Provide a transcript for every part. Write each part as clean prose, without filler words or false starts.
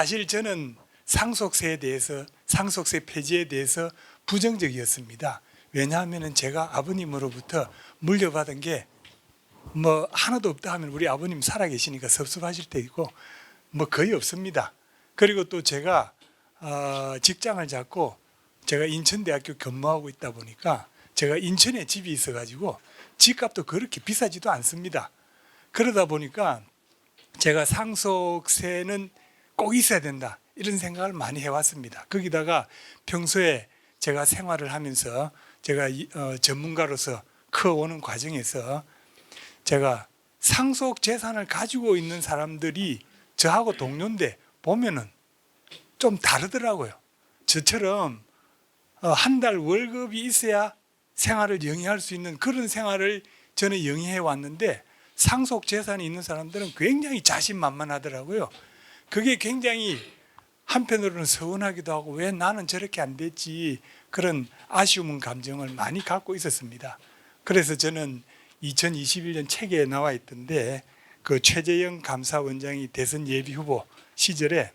사실 저는 상속세에 대해서, 상속세 폐지에 대해서 부정적이었습니다. 왜냐하면 제가 아버님으로부터 물려받은 게 뭐 하나도 없다 하면 우리 아버님 살아계시니까 섭섭하실 때이고 뭐 거의 없습니다. 그리고 또 제가 직장을 잡고 제가 인천대학교 근무하고 있다 보니까 제가 인천에 집이 있어가지고 집값도 그렇게 비싸지도 않습니다. 그러다 보니까 제가 상속세는 꼭 있어야 된다 이런 생각을 많이 해왔습니다. 거기다가 평소에 제가 생활을 하면서 제가 전문가로서 커오는 과정에서 제가 상속 재산을 가지고 있는 사람들이 저하고 동료인데 보면은 좀 다르더라고요. 저처럼 한 달 월급이 있어야 생활을 영위할 수 있는 그런 생활을 저는 영위해 왔는데 상속 재산이 있는 사람들은 굉장히 자신만만하더라고요. 그게 굉장히 한편으로는 서운하기도 하고 왜 나는 저렇게 안 됐지 그런 아쉬운 감정을 많이 갖고 있었습니다. 그래서 저는 2021년 책에 나와 있던데 그 최재형 감사원장이 대선 예비 후보 시절에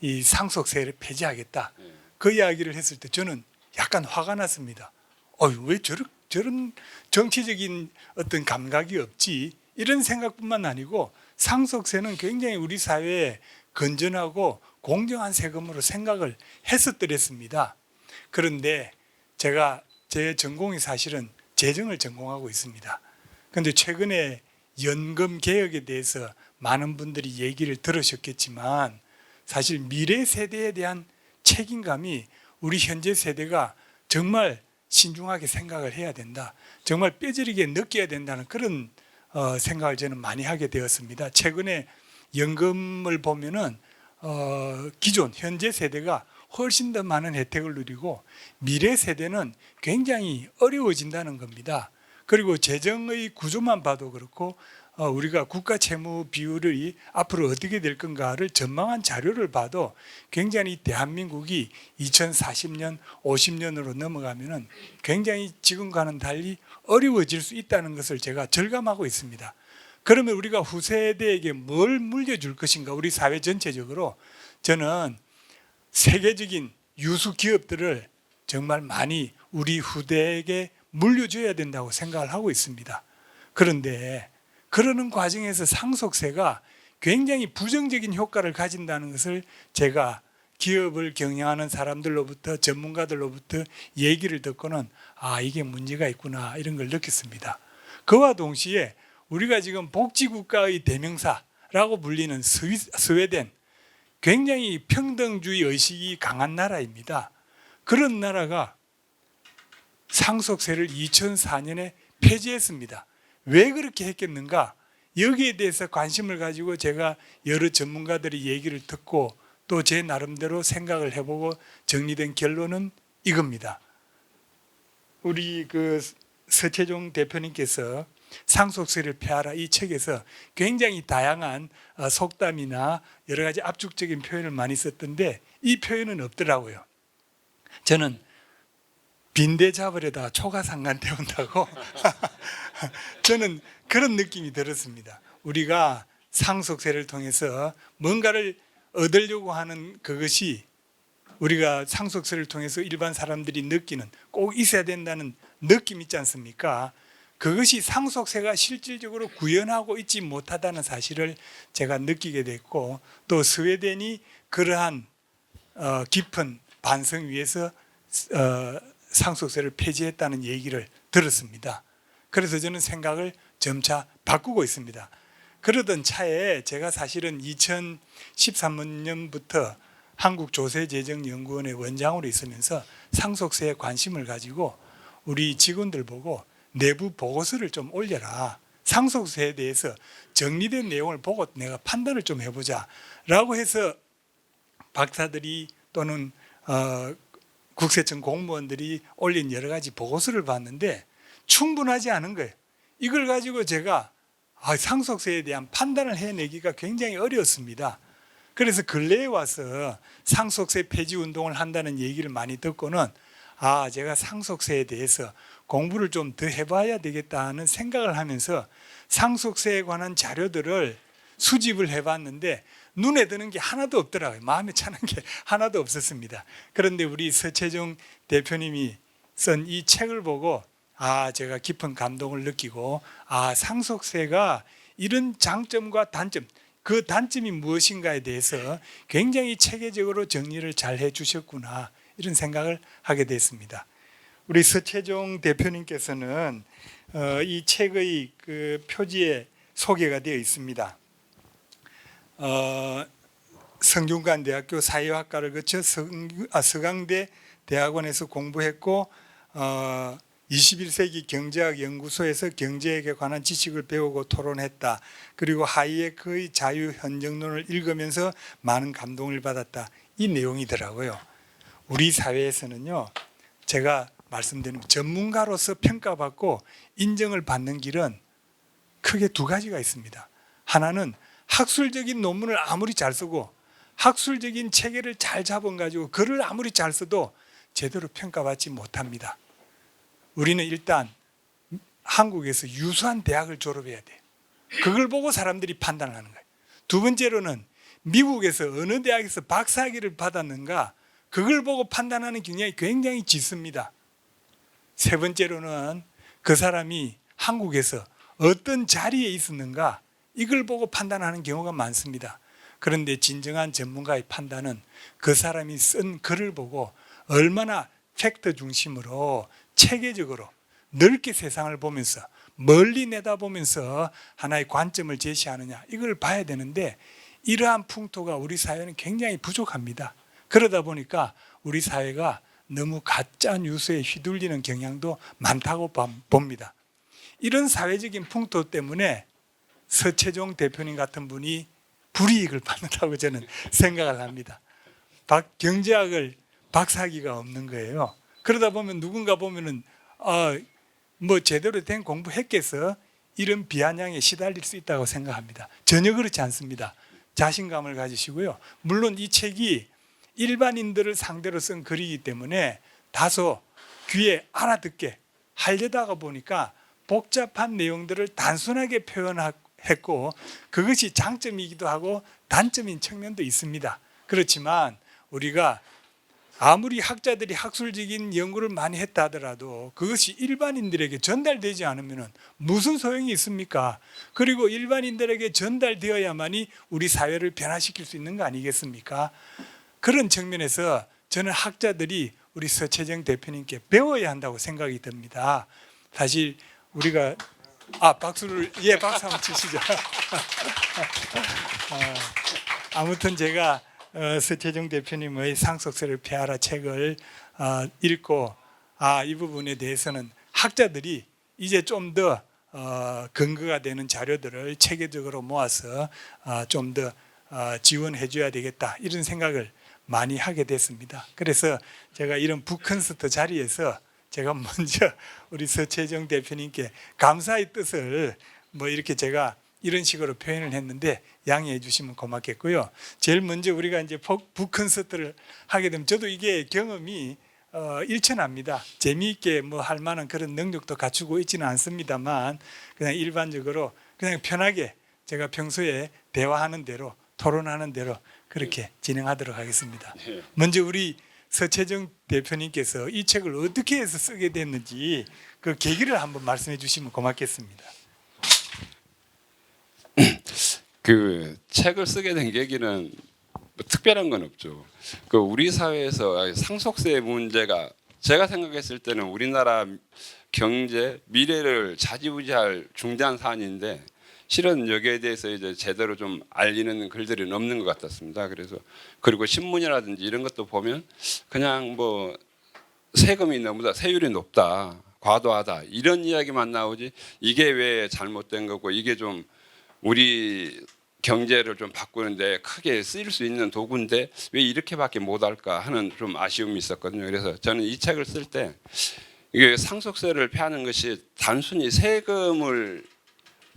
이 상속세를 폐지하겠다 그 이야기를 했을 때 저는 약간 화가 났습니다. 왜 저런 정치적인 어떤 감각이 없지 이런 생각뿐만 아니고 상속세는 굉장히 우리 사회에 건전하고 공정한 세금으로 생각을 했었더랬습니다. 그런데 제가 제 전공이 사실은 재정을 전공하고 있습니다. 그런데 최근에 연금 개혁에 대해서 많은 분들이 얘기를 들으셨겠지만 사실 미래 세대에 대한 책임감이 우리 현재 세대가 정말 신중하게 생각을 해야 된다. 정말 뼈저리게 느껴야 된다는 그런 생각을 저는 많이 하게 되었습니다. 최근에 연금을 보면은 기존 현재 세대가 훨씬 더 많은 혜택을 누리고 미래 세대는 굉장히 어려워진다는 겁니다. 그리고 재정의 구조만 봐도 그렇고 우리가 국가 채무 비율이 앞으로 어떻게 될 건가를 전망한 자료를 봐도 굉장히 대한민국이 2040년, 50년으로 넘어가면은 굉장히 지금과는 달리 어려워질 수 있다는 것을 제가 절감하고 있습니다. 그러면 우리가 후세대에게 뭘 물려줄 것인가? 우리 사회 전체적으로 저는 세계적인 유수 기업들을 정말 많이 우리 후대에게 물려줘야 된다고 생각을 하고 있습니다. 그런데 그러는 과정에서 상속세가 굉장히 부정적인 효과를 가진다는 것을 제가 기업을 경영하는 사람들로부터 전문가들로부터 얘기를 듣고는 이게 문제가 있구나 이런 걸 느꼈습니다. 그와 동시에 우리가 지금 복지국가의 대명사라고 불리는 스웨덴 굉장히 평등주의 의식이 강한 나라입니다. 그런 나라가 상속세를 2004년에 폐지했습니다. 왜 그렇게 했겠는가? 여기에 대해서 관심을 가지고 제가 여러 전문가들의 얘기를 듣고 또 제 나름대로 생각을 해보고 정리된 결론은 이겁니다. 우리 그 서채종 대표님께서 상속세를 폐하라 이 책에서 굉장히 다양한 속담이나 여러 가지 압축적인 표현을 많이 썼던데 이 표현은 없더라고요. 저는 빈대 잡으려다 초가상간 태운다고 저는 그런 느낌이 들었습니다. 우리가 상속세를 통해서 뭔가를 얻으려고 하는 그것이 우리가 상속세를 통해서 일반 사람들이 느끼는 꼭 있어야 된다는 느낌 있지 않습니까? 그것이 상속세가 실질적으로 구현하고 있지 못하다는 사실을 제가 느끼게 됐고 또 스웨덴이 그러한 깊은 반성 위에서 상속세를 폐지했다는 얘기를 들었습니다. 그래서 저는 생각을 점차 바꾸고 있습니다. 그러던 차에 제가 사실은 2013년부터 한국조세재정연구원의 원장으로 있으면서 상속세에 관심을 가지고 우리 직원들 보고 내부 보고서를 좀 올려라. 상속세에 대해서 정리된 내용을 보고 내가 판단을 좀 해보자 라고 해서 박사들이 또는 국세청 공무원들이 올린 여러 가지 보고서를 봤는데 충분하지 않은 거예요. 이걸 가지고 제가 상속세에 대한 판단을 해내기가 굉장히 어려웠습니다. 그래서 근래에 와서 상속세 폐지 운동을 한다는 얘기를 많이 듣고는 제가 상속세에 대해서 공부를 좀 더 해봐야 되겠다는 생각을 하면서 상속세에 관한 자료들을 수집을 해봤는데 눈에 드는 게 하나도 없더라고요. 마음에 차는 게 하나도 없었습니다. 그런데 우리 서채종 대표님이 쓴 이 책을 보고 제가 깊은 감동을 느끼고 상속세가 이런 장점과 단점, 그 단점이 무엇인가에 대해서 굉장히 체계적으로 정리를 잘 해주셨구나 이런 생각을 하게 됐습니다. 우리 서채종 대표님께서는 이 책의 그 표지에 소개가 되어 있습니다. 성균관대학교 사회학과를 거쳐 서강대 대학원에서 공부했고 21세기 경제학 연구소에서 경제학에 관한 지식을 배우고 토론했다. 그리고 하이에크의 자유현정론을 읽으면서 많은 감동을 받았다. 이 내용이더라고요. 우리 사회에서는요, 제가 말씀드린 전문가로서 평가받고 인정을 받는 길은 크게 두 가지가 있습니다. 하나는 학술적인 논문을 아무리 잘 쓰고 학술적인 체계를 잘 잡아가지고 글을 아무리 잘 써도 제대로 평가받지 못합니다. 우리는 일단 한국에서 유수한 대학을 졸업해야 돼요. 그걸 보고 사람들이 판단을 하는 거예요. 두 번째로는 미국에서 어느 대학에서 박사학위를 받았는가 그걸 보고 판단하는 경향이 굉장히 짙습니다. 세 번째로는 그 사람이 한국에서 어떤 자리에 있었는가 이걸 보고 판단하는 경우가 많습니다. 그런데 진정한 전문가의 판단은 그 사람이 쓴 글을 보고 얼마나 팩트 중심으로 체계적으로 넓게 세상을 보면서 멀리 내다보면서 하나의 관점을 제시하느냐 이걸 봐야 되는데 이러한 풍토가 우리 사회는 굉장히 부족합니다. 그러다 보니까 우리 사회가 너무 가짜 뉴스에 휘둘리는 경향도 많다고 봅니다. 이런 사회적인 풍토 때문에 서채종 대표님 같은 분이 불이익을 받는다고 저는 생각을 합니다. 경제학을 박사학위가 없는 거예요. 그러다 보면 누군가 보면은 뭐 제대로 된 공부했겠어 이런 비아냥에 시달릴 수 있다고 생각합니다. 전혀 그렇지 않습니다. 자신감을 가지시고요. 물론 이 책이 일반인들을 상대로 쓴 글이기 때문에 다소 귀에 알아듣게 하려다가 보니까 복잡한 내용들을 단순하게 표현했고 그것이 장점이기도 하고 단점인 측면도 있습니다. 그렇지만 우리가 아무리 학자들이 학술적인 연구를 많이 했다 하더라도 그것이 일반인들에게 전달되지 않으면 무슨 소용이 있습니까? 그리고 일반인들에게 전달되어야만이 우리 사회를 변화시킬 수 있는 거 아니겠습니까? 그런 측면에서 저는 학자들이 우리 서채정 대표님께 배워야 한다고 생각이 듭니다. 사실 우리가 박수를 박수 한번 치시죠. 아무튼 제가 서채정 대표님의 상속세를 폐하라 책을 읽고 이 부분에 대해서는 학자들이 이제 좀 더 근거가 되는 자료들을 체계적으로 모아서 좀 더 지원해 줘야 되겠다 이런 생각을 많이 하게 됐습니다. 그래서 제가 이런 북콘서트 자리에서 제가 먼저 우리 서채정 대표님께 감사의 뜻을 이렇게 제가 이런 식으로 표현을 했는데 양해해 주시면 고맙겠고요. 제일 먼저 우리가 이제 북콘서트를 하게 되면 저도 이게 경험이 일천합니다. 재미있게 할 만한 그런 능력도 갖추고 있지는 않습니다만 그냥 일반적으로 그냥 편하게 제가 평소에 대화하는 대로 토론하는 대로 그렇게 진행하도록 하겠습니다. 먼저 우리 서채정 대표님께서 이 책을 어떻게 해서 쓰게 됐는지 그 계기를 한번 말씀해 주시면 고맙겠습니다. 그 책을 쓰게 된 계기는 특별한 건 없죠. 그 우리 사회에서 상속세 문제가 제가 생각했을 때는 우리나라 경제 미래를 좌지우지할 중대한 사안인데 실은 여기에 대해서 이제 제대로 좀 알리는 글들이 없는 것 같았습니다. 그리고 신문이라든지 이런 것도 보면 그냥 세금이 너무나 세율이 높다, 과도하다 이런 이야기만 나오지 이게 왜 잘못된 거고 이게 좀 우리 경제를 좀 바꾸는데 크게 쓰일 수 있는 도구인데 왜 이렇게밖에 못할까 하는 좀 아쉬움이 있었거든요. 그래서 저는 이 책을 쓸 때 이게 상속세를 폐하는 것이 단순히 세금을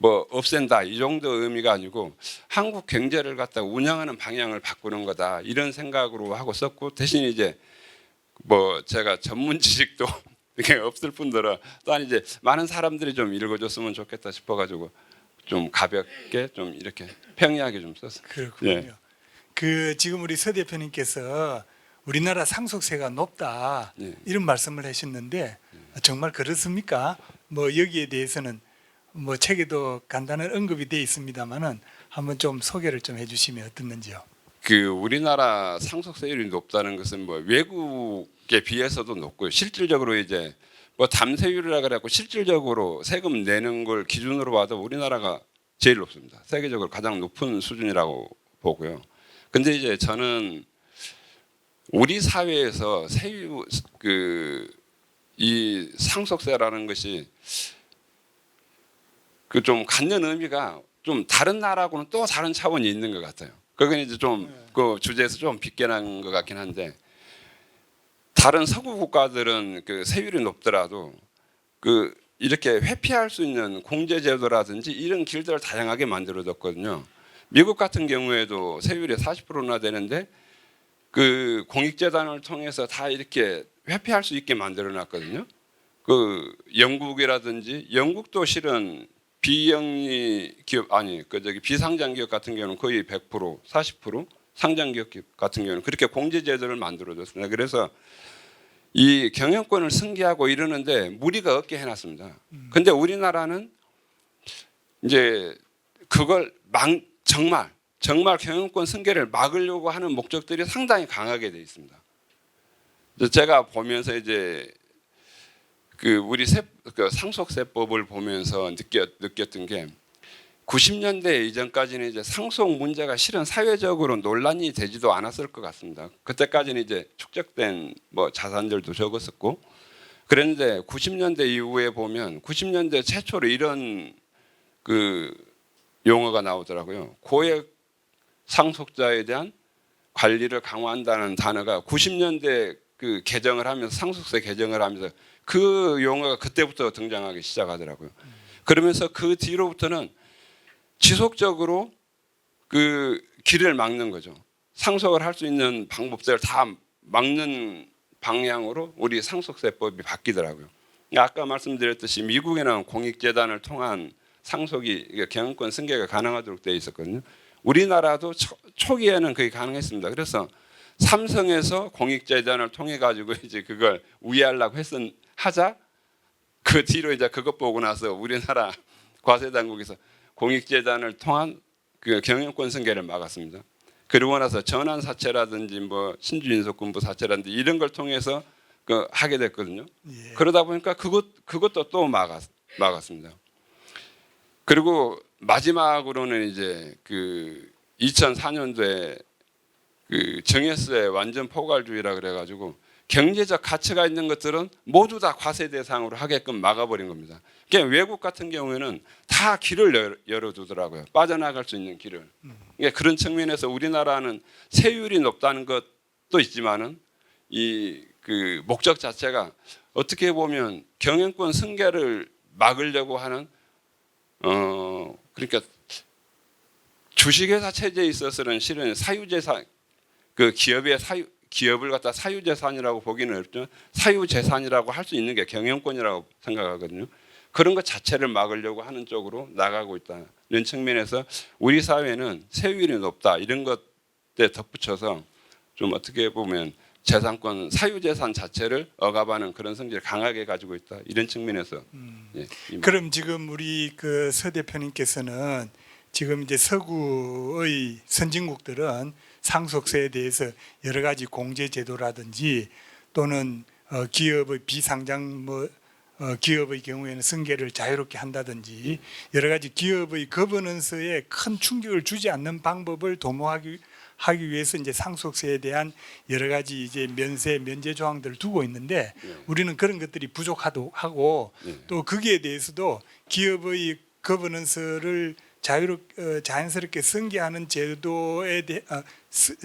없앤다 이 정도 의미가 아니고 한국 경제를 갖다 운영하는 방향을 바꾸는 거다 이런 생각으로 하고 썼고 대신 이제 제가 전문 지식도 이게 없을 뿐더러 또한 이제 많은 사람들이 좀 읽어줬으면 좋겠다 싶어가지고 좀 가볍게 좀 이렇게 평이하게 좀 썼어요. 그렇군요. 예. 그 지금 우리 서 대표님께서 우리나라 상속세가 높다 네. 이런 말씀을 하셨는데 정말 그렇습니까? 뭐 여기에 대해서는 뭐 책에도 간단한 언급이 되어 있습니다만은 한번 좀 소개를 좀 해주시면 어떻는지요? 그 우리나라 상속세율이 높다는 것은 뭐 외국에 비해서도 높고요. 실질적으로 이제 뭐 담세율이라 그래갖고 실질적으로 세금 내는 걸 기준으로 봐도 우리나라가 제일 높습니다. 세계적으로 가장 높은 수준이라고 보고요. 근데 이제 저는 우리 사회에서 세율 이 상속세라는 것이 그 좀 갖는 의미가 좀 다른 나라하고는 또 다른 차원이 있는 것 같아요. 그건 이제 좀 그 주제에서 좀 빗겨난 것 같긴 한데 다른 서구 국가들은 그 세율이 높더라도 그 이렇게 회피할 수 있는 공제제도라든지 이런 길들을 다양하게 만들어뒀거든요. 미국 같은 경우에도 세율이 40%나 되는데 그 공익재단을 통해서 다 이렇게 회피할 수 있게 만들어놨거든요. 그 영국이라든지 영국도 실은 비영리 기업 비상장 기업 같은 경우는 거의 100%, 40%, 상장 기업 같은 경우는 그렇게 공제제도를 만들어뒀습니다. 그래서 이 경영권을 승계하고 이러는데 무리가 없게 해놨습니다. 근데 우리나라는 이제 그걸 정말 경영권 승계를 막으려고 하는 목적들이 상당히 강하게 돼 있습니다. 제가 보면서 이제 그 우리 그 상속세법을 보면서 느꼈던 게 90년대 이전까지는 이제 상속 문제가 실은 사회적으로 논란이 되지도 않았을 것 같습니다. 그때까지는 이제 축적된 뭐 자산들도 적었었고 그런데 90년대 이후에 보면 90년대 최초로 이런 그 용어가 나오더라고요. 고액 상속자에 대한 관리를 강화한다는 단어가 90년대 그 개정을 하면서 상속세 개정을 하면서 그 용어가 그때부터 등장하기 시작하더라고요. 그러면서 그 뒤로부터는 지속적으로 그 길을 막는 거죠. 상속을 할 수 있는 방법들을 다 막는 방향으로 우리 상속세법이 바뀌더라고요. 아까 말씀드렸듯이 미국에는 공익재단을 통한 상속이 경영권 승계가 가능하도록 되어 있었거든요. 우리나라도 초기에는 그게 가능했습니다. 그래서 삼성에서 공익재단을 통해 가지고 이제 그걸 우회하려고 하자 그 뒤로 이제 그것 보고 나서 우리나라 과세당국에서 공익재단을 통한 그 경영권 승계를 막았습니다. 그러고 나서 전환사채라든지 뭐 신주인속금부 사채라든지 이런 걸 통해서 그 하게 됐거든요. 예. 그러다 보니까 그것도 또 막았습니다. 그리고 마지막으로는 이제 그 2004년도에 그 정예세 완전 포괄주의라 그래가지고 경제적 가치가 있는 것들은 모두 다 과세 대상으로 하게끔 막아버린 겁니다. 그러니까 외국 같은 경우에는 다 길을 열어두더라고요. 빠져나갈 수 있는 길을. 그러니까 그런 측면에서 우리나라는 세율이 높다는 것도 있지만은 이 그 목적 자체가 어떻게 보면 경영권 승계를 막으려고 하는 그러니까 주식회사 체제에 있어서는 실은 사유재산 그 기업을 갖다 사유재산이라고 보기는 어렵지만 사유재산이라고 할 수 있는 게 경영권이라고 생각하거든요. 그런 것 자체를 막으려고 하는 쪽으로 나가고 있다는 측면에서 우리 사회는 세율이 높다 이런 것에 덧붙여서 좀 어떻게 보면 재산권 사유재산 자체를 억압하는 그런 성질을 강하게 가지고 있다 이런 측면에서 예, 그럼 지금 우리 그 서 대표님께서는 지금 이제 서구의 선진국들은 상속세에 대해서 여러 가지 공제 제도라든지 또는 기업의 비상장 기업의 경우에는 승계를 자유롭게 한다든지 여러 가지 기업의 거버넌스에 큰 충격을 주지 않는 방법을 도모하기 위해서 이제 상속세에 대한 여러 가지 이제 면제 조항들을 두고 있는데 우리는 그런 것들이 부족하고 또 거기에 대해서도 기업의 거버넌스를 자연스럽게 승계하는 제도에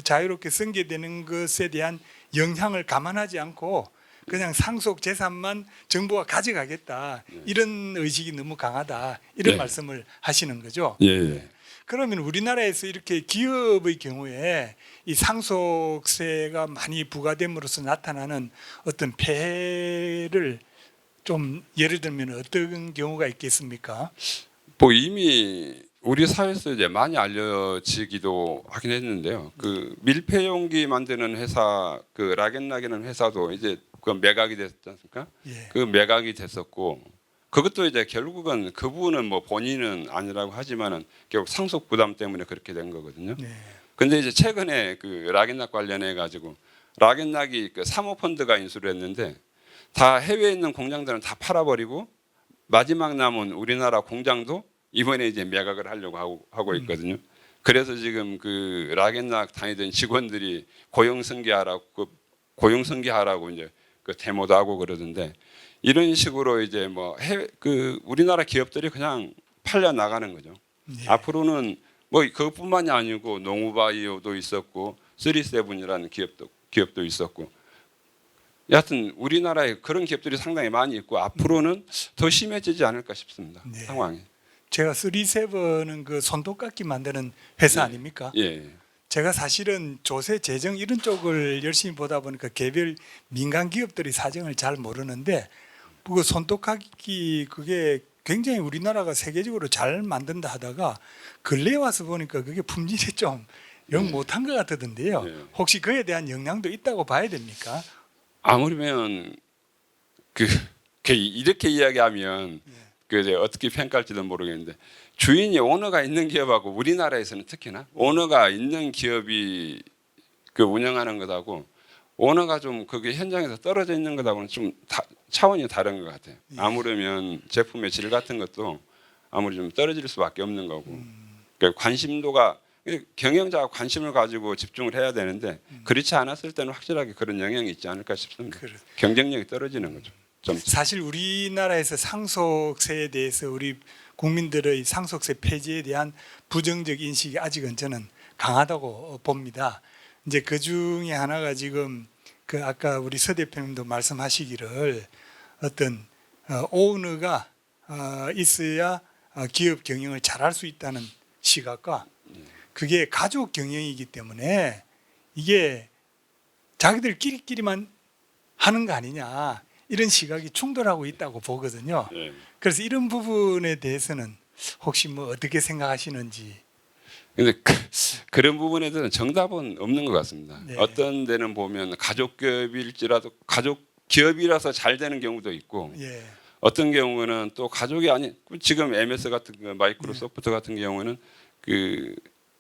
자유롭게 승계되는 것에 대한 영향을 감안하지 않고 그냥 상속 재산만 정부가 가져가겠다 이런 의식이 너무 강하다 이런 네. 말씀을 하시는 거죠. 예. 그러면 우리나라에서 이렇게 기업의 경우에 이 상속세가 많이 부과됨으로써 나타나는 어떤 폐해를 좀 예를 들면 어떤 경우가 있겠습니까? 뭐 이미 우리 사회에서 이제 많이 알려지기도 하긴 했는데요. 그 밀폐용기 만드는 회사, 그 락앤락이라는 회사도 이제 그 매각이 됐지 않습니까? 예. 그 매각이 됐었고, 그것도 이제 결국은 그 부분은 뭐 본인은 아니라고 하지만은 결국 상속 부담 때문에 그렇게 된 거거든요. 네. 근데 이제 최근에 그 락앤락 관련해 가지고 락앤락이 그 사모펀드가 인수를 했는데 다 해외에 있는 공장들은 다 팔아버리고 마지막 남은 우리나라 공장도 이번에 이제 매각을 하려고 하고 있거든요. 그래서 지금 그 락앤락 다니던 직원들이 고용승계하라고 이제 그 데모도 하고 그러던데 이런 식으로 이제 뭐 해외 그 우리나라 기업들이 그냥 팔려 나가는 거죠. 예. 앞으로는 뭐 그것뿐만이 아니고 농우바이오도 있었고 37이라는 기업도 있었고 여하튼 우리나라에 그런 기업들이 상당히 많이 있고 앞으로는 더 심해지지 않을까 싶습니다. 네. 상황이. 제가 37은 그 손톱깎이 만드는 회사 예. 아닙니까? 예. 제가 사실은 조세 재정 이런 쪽을 열심히 보다 보니까 개별 민간 기업들이 사정을 잘 모르는데 그 손톱깎이 그게 굉장히 우리나라가 세계적으로 잘 만든다 하다가 근래에 와서 보니까 그게 품질이 좀 영 못한 것 같던데요. 네. 혹시 그에 대한 영향도 있다고 봐야 됩니까? 아무리면 그 이렇게 이야기하면 그 이제 어떻게 평가할지도 모르겠는데 주인이 오너가 있는 기업하고 우리나라에서는 특히나 오너가 있는 기업이 그 운영하는 것하고 오너가 좀 그게 현장에서 떨어져 있는 것하고는 좀 차원이 다른 것 같아요. 아무르면 제품의 질 같은 것도 아무리 좀 떨어질 수밖에 없는 거고 그러니까 관심도가 경영자가 관심을 가지고 집중을 해야 되는데 그렇지 않았을 때는 확실하게 그런 영향이 있지 않을까 싶습니다. 경쟁력이 떨어지는 거죠. 좀. 사실 우리나라에서 상속세에 대해서 우리 국민들의 상속세 폐지에 대한 부정적 인식이 아직은 저는 강하다고 봅니다. 이제 그 중에 하나가 지금 그 아까 우리 서 대표님도 말씀하시기를 어떤 오너가 있어야 기업 경영을 잘할 수 있다는 시각과 그게 가족 경영이기 때문에 이게 자기들끼리만 하는 거 아니냐 이런 시각이 충돌하고 있다고 보거든요. 네. 그래서 이런 부분에 대해서는 혹시 뭐 어떻게 생각하시는지. 근데 그런 부분에 대해서는 정답은 없는 것 같습니다. 네. 어떤 데는 보면 가족 기업일지라도 가족 기업이라서 잘 되는 경우도 있고 예. 어떤 경우는 또 가족이 아닌 지금 MS 같은 마이크로소프트 같은 경우는 그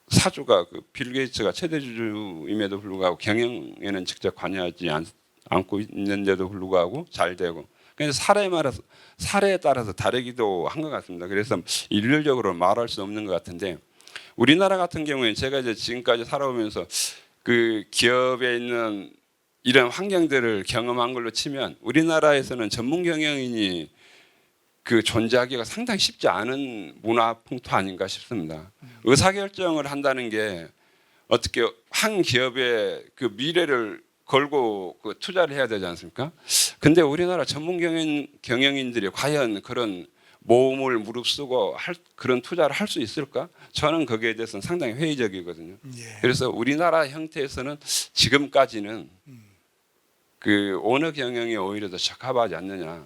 사주가 그 빌 게이츠가 최대 주주임에도 불구하고 경영에는 직접 관여하지 않고 있는데도 불구하고 잘 되고 그래서 사례에 따라서 다르기도 한 것 같습니다. 그래서 일률적으로 말할 수 없는 것 같은데 우리나라 같은 경우에 제가 이제 지금까지 살아오면서 그 기업에 있는 이런 환경들을 경험한 걸로 치면 우리나라에서는 전문 경영인이 그 존재하기가 상당히 쉽지 않은 문화 풍토 아닌가 싶습니다. 의사결정을 한다는 게 어떻게 한 기업의 그 미래를 걸고 그 투자를 해야 되지 않습니까? 근데 우리나라 전문 경영인들이 과연 그런 모험을 무릅쓰고 그런 투자를 할 수 있을까? 저는 거기에 대해서는 상당히 회의적이거든요. 예. 그래서 우리나라 형태에서는 지금까지는 그 오너 경영이 오히려 더 적합하지 않느냐.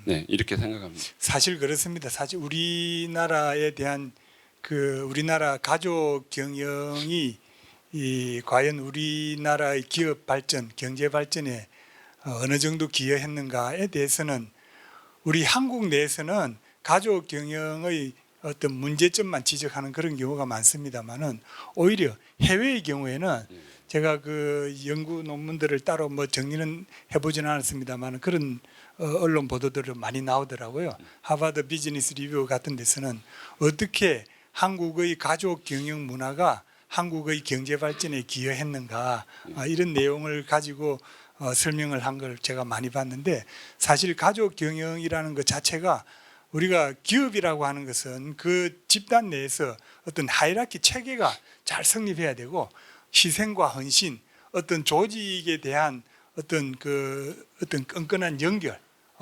네, 이렇게 생각합니다. 사실 그렇습니다. 사실 우리나라에 대한 그 우리나라 가족 경영이 과연 우리나라의 기업 발전, 경제 발전에 어느 정도 기여했는가에 대해서는 우리 한국 내에서는 가족 경영의 어떤 문제점만 지적하는 그런 경우가 많습니다만은 오히려 해외의 경우에는 제가 그 연구 논문들을 따로 뭐 정리는 해보지는 않았습니다만 그런 언론 보도들을 많이 나오더라고요. 하버드 비즈니스 리뷰 같은 데서는 어떻게 한국의 가족 경영 문화가 한국의 경제 발전에 기여했는가 이런 내용을 가지고 설명을 한 걸 제가 많이 봤는데 사실 가족 경영이라는 것 자체가 우리가 기업이라고 하는 것은 그 집단 내에서 어떤 하이라키 체계가 잘 성립해야 되고 희생과 헌신, 어떤 조직에 대한 어떤 끈끈한 연결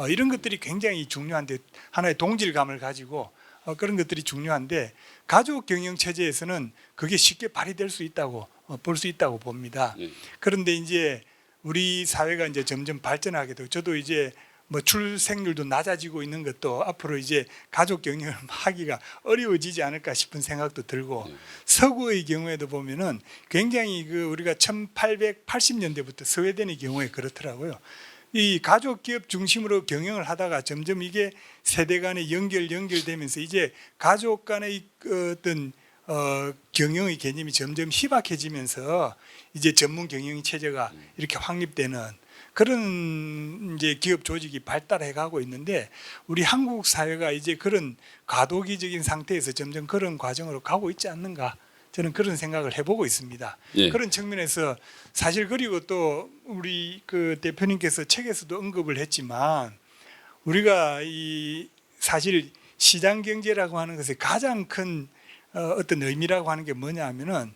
이런 것들이 굉장히 중요한데 하나의 동질감을 가지고 그런 것들이 중요한데 가족 경영 체제에서는 그게 쉽게 발휘될 수 있다고 볼 수 있다고 봅니다. 그런데 이제 우리 사회가 이제 점점 발전하게 되고 저도 이제 뭐 출생률도 낮아지고 있는 것도 앞으로 이제 가족 경영을 하기가 어려워지지 않을까 싶은 생각도 들고 서구의 경우에도 보면은 굉장히 그 우리가 1880년대부터 스웨덴의 경우에 그렇더라고요. 이 가족 기업 중심으로 경영을 하다가 점점 이게 세대 간의 연결되면서 이제 가족 간의 어떤 경영의 개념이 점점 희박해지면서 이제 전문 경영 체제가 이렇게 확립되는 그런 이제 기업 조직이 발달해 가고 있는데 우리 한국 사회가 이제 그런 과도기적인 상태에서 점점 그런 과정으로 가고 있지 않는가 저는 그런 생각을 해보고 있습니다. 예. 그런 측면에서 사실 그리고 또 우리 그 대표님께서 책에서도 언급을 했지만 우리가 이 사실 시장 경제라고 하는 것의 가장 큰 어떤 의미라고 하는 게 뭐냐 하면은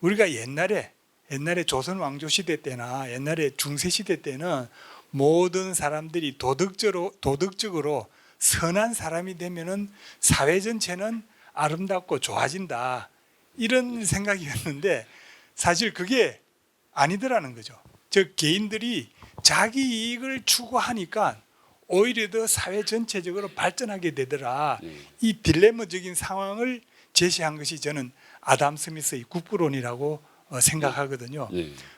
우리가 옛날에 조선 왕조 시대 때나 옛날에 중세 시대 때는 모든 사람들이 도덕적으로 선한 사람이 되면은 사회 전체는 아름답고 좋아진다. 이런 생각이었는데 사실 그게 아니더라는 거죠. 즉 개인들이 자기 이익을 추구하니까 오히려 더 사회 전체적으로 발전하게 되더라. 이 딜레마적인 상황을 제시한 것이 저는 아담 스미스의 국부론이라고 생각하거든요.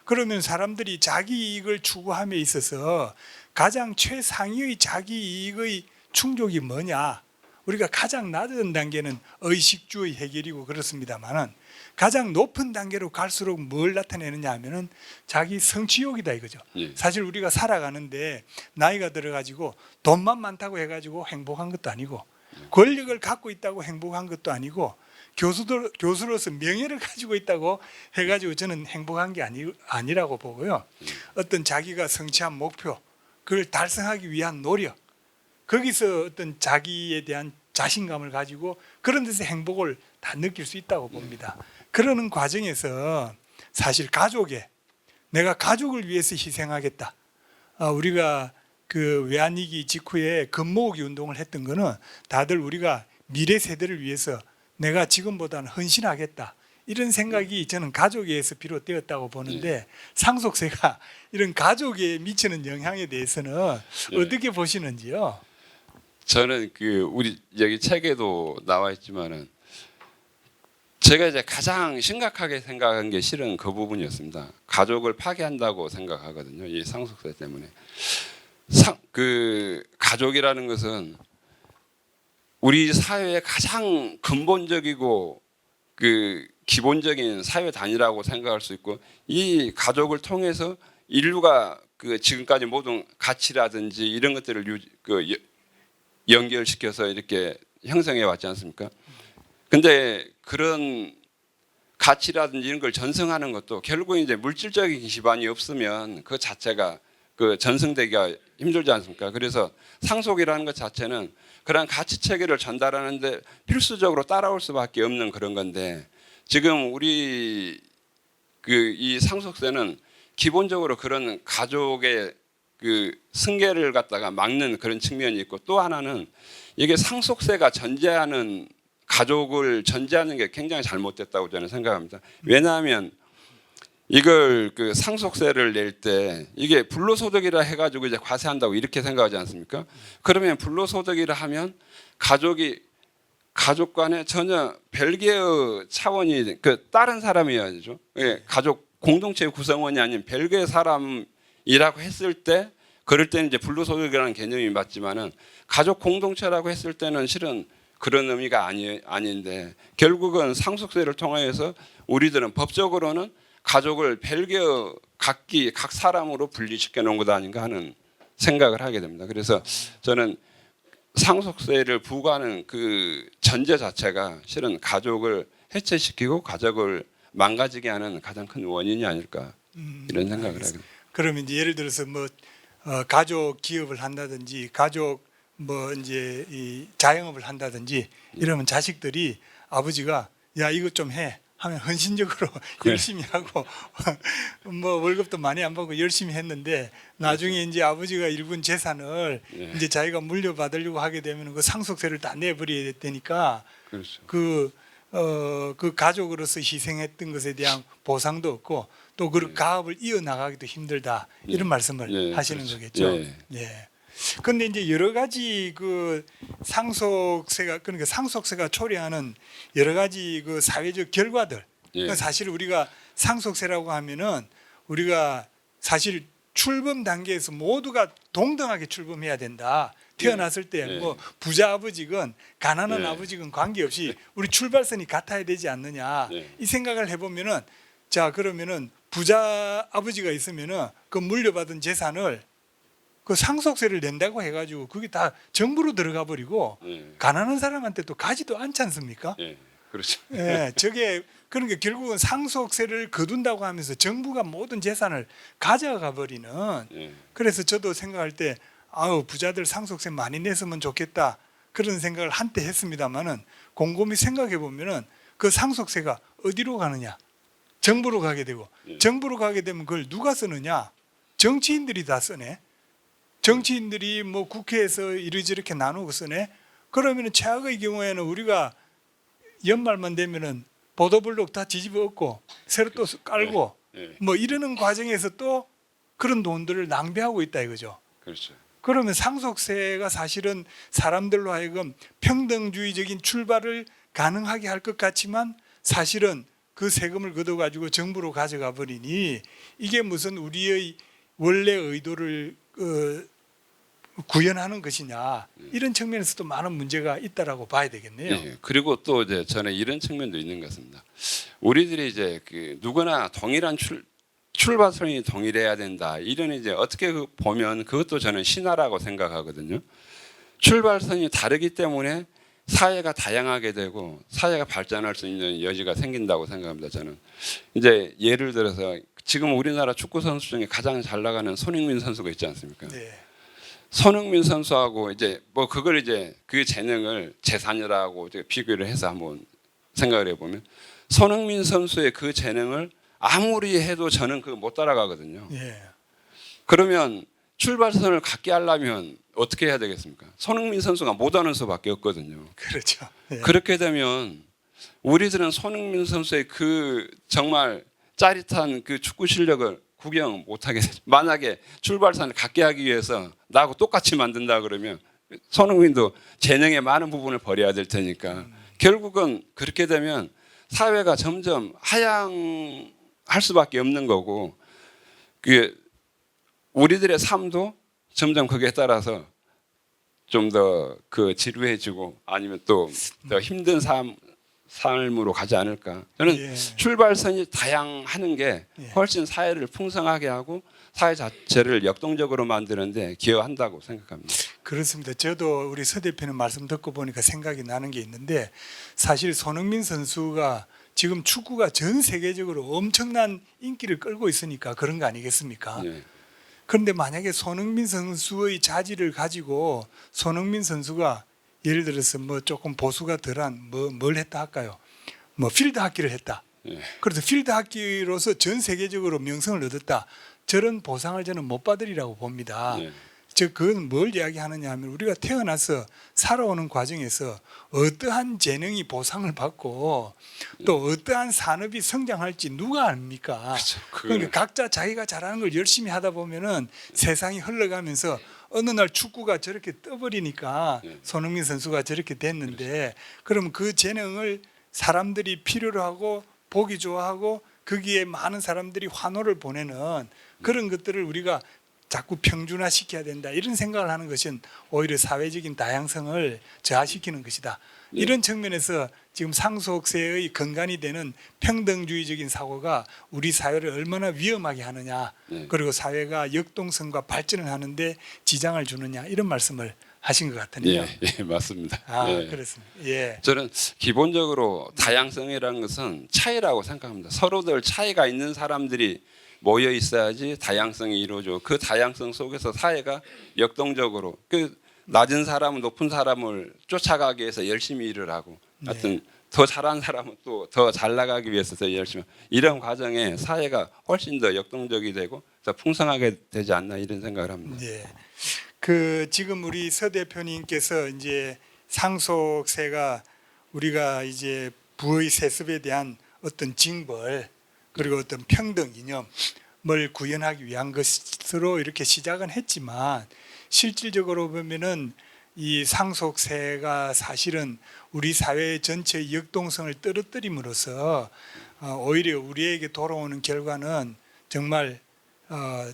그러면 사람들이 자기 이익을 추구함에 있어서 가장 최상위의 자기 이익의 충족이 뭐냐? 우리가 가장 낮은 단계는 의식주의 해결이고 그렇습니다만은 가장 높은 단계로 갈수록 뭘 나타내느냐 하면은 자기 성취욕이다 이거죠. 사실 우리가 살아가는데 나이가 들어가지고 돈만 많다고 해가지고 행복한 것도 아니고 권력을 갖고 있다고 행복한 것도 아니고 교수로서 명예를 가지고 있다고 해가지고 저는 행복한 게 아니라고 보고요. 어떤 자기가 성취한 목표 그걸 달성하기 위한 노력 거기서 어떤 자기에 대한 자신감을 가지고 그런 데서 행복을 다 느낄 수 있다고 봅니다. 그러는 과정에서 사실 내가 가족을 위해서 희생하겠다. 우리가 그 외환위기 직후에 금모으기 운동을 했던 거는 다들 우리가 미래 세대를 위해서 내가 지금보다는 헌신하겠다. 이런 생각이 저는 가족에 의해서 비롯되었다고 보는데 상속세가 이런 가족에 미치는 영향에 대해서는 어떻게 보시는지요? 저는 그 우리 여기 책에도 나와 있지만은 제가 이제 가장 심각하게 생각한 게 실은 그 부분이었습니다. 가족을 파괴한다고 생각하거든요. 이 상속세 때문에. 그 가족이라는 것은 우리 사회의 가장 근본적이고 그 기본적인 사회 단위라고 생각할 수 있고 이 가족을 통해서 인류가 그 지금까지 모든 가치라든지 이런 것들을 연결시켜서 이렇게 형성해 왔지 않습니까? 근데 그런 가치라든지 이런 걸 전승하는 것도 결국 이제 물질적인 기반이 없으면 그 자체가 그 전승되기가 힘들지 않습니까? 그래서 상속이라는 것 자체는 그런 가치 체계를 전달하는데 필수적으로 따라올 수밖에 없는 그런 건데 지금 우리 그 이 상속세는 기본적으로 그런 가족의 그 승계를 갖다가 막는 그런 측면이 있고 또 하나는 이게 상속세가 전제하는 가족을 전제하는 게 굉장히 잘못됐다고 저는 생각합니다. 왜냐하면 이걸 그 상속세를 낼 때 이게 불로소득이라 해가지고 이제 과세한다고 이렇게 생각하지 않습니까? 그러면 불로소득이라 하면 가족 간에 전혀 별개의 차원이 그 다른 사람이어야죠. 예, 가족 공동체의 구성원이 아닌 별개의 사람이라고 했을 때 그럴 때는 이제 불로소득이라는 개념이 맞지만은 가족 공동체라고 했을 때는 실은 그런 의미가 아닌데 결국은 상속세를 통해서 우리들은 법적으로는 가족을 별개의 각 사람으로 분리시켜 놓은 것 아닌가 하는 생각을 하게 됩니다. 그래서 저는 상속세를 부과하는 그 전제 자체가 실은 가족을 해체시키고 가족을 망가지게 하는 가장 큰 원인이 아닐까 이런 생각을 하게 됩니다. 그러면 이제 예를 들어서 뭐 가족 기업을 한다든지 가족 뭐 이제 이 자영업을 한다든지 이러면 자식들이 아버지가 야 이거 좀 해 하면 헌신적으로 열심히 하고 뭐 월급도 많이 안 받고 열심히 했는데 나중에 이제 아버지가 일군 재산을 이제 자기가 물려받으려고 하게 되면 그 상속세를 다 내버려야 되니까 그렇죠. 그 가족으로서 희생했던 것에 대한 보상도 없고 또 그 가업을 이어나가기도 힘들다 이런 말씀을 하시는 그렇죠. 거겠죠. 예. 근데 이제 여러 가지 그 상속세가 그러니까 상속세가 초래하는 여러 가지 그 사회적 결과들. 그러니까 사실 우리가 상속세라고 하면은 우리가 사실 출범 단계에서 모두가 동등하게 출범해야 된다. 태어났을 때 뭐 부자 아버지건 가난한 아버지건 관계없이 우리 출발선이 같아야 되지 않느냐. 이 생각을 해보면은 자 그러면은 부자 아버지가 있으면은 그 물려받은 재산을 그 상속세를 낸다고 해가지고 그게 다 정부로 들어가 버리고 가난한 사람한테 또 가지도 않지 않습니까? 그렇죠. 예, 저게 그러니까 결국은 상속세를 거둔다고 하면서 정부가 모든 재산을 가져가 버리는. 그래서 저도 생각할 때 아우 부자들 상속세 많이 냈으면 좋겠다 그런 생각을 한때 했습니다만은 곰곰이 생각해 보면은 그 상속세가 어디로 가느냐? 정부로 가게 되고 정부로 가게 되면 그걸 누가 쓰느냐? 정치인들이 다 쓰네. 정치인들이 뭐 국회에서 이리저렇게 나누고 쓰네. 그러면은 최악의 경우에는 우리가 연말만 되면은 보도블록 다 뒤집어 엎고 새로 또 깔고 뭐 이러는 과정에서 또 그런 돈들을 낭비하고 있다 이거죠. 그렇죠. 그러면 상속세가 사실은 사람들로 하여금 평등주의적인 출발을 가능하게 할 것 같지만 사실은 그 세금을 걷어가지고 정부로 가져가 버리니 이게 무슨 우리의 원래 의도를 구현하는 것이냐 이런 측면에서도 많은 문제가 있다라고 봐야 되겠네요. 그리고 또 이제 저는 이런 측면도 있는 것 같습니다. 우리들이 이제 그 누구나 동일한 출발선이 동일해야 된다. 이런 이제 어떻게 보면 그것도 저는 신화라고 생각하거든요. 출발선이 다르기 때문에 사회가 다양하게 되고 사회가 발전할 수 있는 여지가 생긴다고 생각합니다. 저는 이제 예를 들어서 지금 우리나라 축구 선수 중에 가장 잘 나가는 손흥민 선수가 있지 않습니까? 네. 손흥민 선수하고 이제 뭐 그걸 이제 그 재능을 재산이라고 비교를 해서 한번 생각을 해보면 손흥민 선수의 그 재능을 아무리 해도 저는 그거 못 따라가거든요. 예. 그러면 출발선을 갖게 하려면 어떻게 해야 되겠습니까? 손흥민 선수가 못하는 수밖에 없거든요. 그렇죠. 예. 그렇게 되면 우리들은 손흥민 선수의 그 정말 짜릿한 그 축구 실력을 구경 못하게 되죠. 만약에 출발선을 갖게 하기 위해서 나하고 똑같이 만든다 그러면 손흥민도 재능의 많은 부분을 버려야 될 테니까 결국은 그렇게 되면 사회가 점점 하향할 수밖에 없는 거고 그게 우리들의 삶도 점점 거기에 따라서 좀 더 그 지루해지고 아니면 또 더 힘든 삶으로 가지 않을까. 저는 출발선이 다양하는 게 훨씬 사회를 풍성하게 하고 사회 자체를 역동적으로 만드는데 기여한다고 생각합니다. 그렇습니다. 저도 우리 서 대표님 말씀 듣고 보니까 생각이 나는 게 있는데 사실 손흥민 선수가 지금 축구가 전 세계적으로 엄청난 인기를 끌고 있으니까 그런 거 아니겠습니까? 그런데 만약에 손흥민 선수의 자질을 가지고 손흥민 선수가 예를 들어서 뭐 조금 보수가 덜한 뭘 했다 할까요? 뭐 필드 하키를 했다. 그래서 필드 하키로서 전 세계적으로 명성을 얻었다. 저런 보상을 저는 못 받으리라고 봅니다. 즉 그건 뭘 이야기하느냐 하면 우리가 태어나서 살아오는 과정에서 어떠한 재능이 보상을 받고 또 어떠한 산업이 성장할지 누가 압니까? 그렇죠. 그러니까 각자 자기가 잘하는 걸 열심히 하다 보면은 세상이 흘러가면서 어느 날 축구가 저렇게 떠버리니까 손흥민 선수가 저렇게 됐는데 그럼 그 재능을 사람들이 필요로 하고 보기 좋아하고 거기에 많은 사람들이 환호를 보내는 그런 것들을 우리가 자꾸 평준화시켜야 된다 이런 생각을 하는 것은 오히려 사회적인 다양성을 저하시키는 것이다. 이런 측면에서 지금 상속세의 근간이 되는 평등주의적인 사고가 우리 사회를 얼마나 위험하게 하느냐 그리고 사회가 역동성과 발전을 하는데 지장을 주느냐 이런 말씀을 하신 것 같으네요. 예, 맞습니다. 그렇습니다. 예. 저는 기본적으로 다양성이라는 것은 차이라고 생각합니다. 서로들 차이가 있는 사람들이 모여 있어야지 다양성이 이루어져. 그 다양성 속에서 사회가 역동적으로 그 낮은 사람은 높은 사람을 쫓아가기 위해서 열심히 일을 하고, 하여튼 더 잘하는 사람은 또 더 잘 나가기 위해서 더 열심히. 이런 과정에 사회가 훨씬 더 역동적이 되고 더 풍성하게 되지 않나 이런 생각을 합니다. 네. 그 지금 우리 서 대표님께서 이제 상속세가 우리가 이제 부의 세습에 대한 어떤 징벌 그리고 어떤 평등 이념을 구현하기 위한 것으로 이렇게 시작은 했지만 실질적으로 보면은 이 상속세가 사실은 우리 사회 전체의 역동성을 떨어뜨림으로써 오히려 우리에게 돌아오는 결과는 정말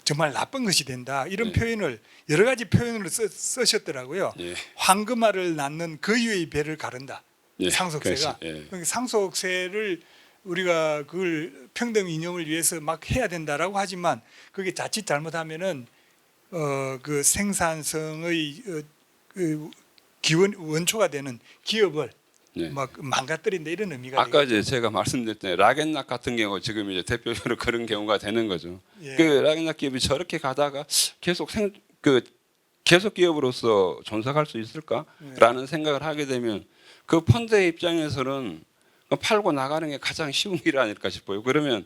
정말 나쁜 것이 된다. 이런 네. 표현을 여러 가지 표현으로 쓰셨더라고요. 예. 황금알을 낳는 그 위의 배를 가른다. 예. 상속세가. 그렇지. 예. 그러니까 상속세를 우리가 그걸 평등 이념을 위해서 막 해야 된다라고 하지만 그게 자칫 잘못하면은 그 생산성의 그 기원 원초가 되는 기업을 예. 막 망가뜨린다 이런 의미가 아까 되겠죠. 이제 제가 말씀드렸던 락앤락 같은 경우 지금 이제 대표적으로 그런 경우가 되는 거죠. 예. 그 락앤락 기업이 저렇게 가다가 계속 계속 기업으로서 존속할 수 있을까라는 생각을 하게 되면 그 펀드의 입장에서는 팔고 나가는 게 가장 쉬운 일 아닐까 싶어요. 그러면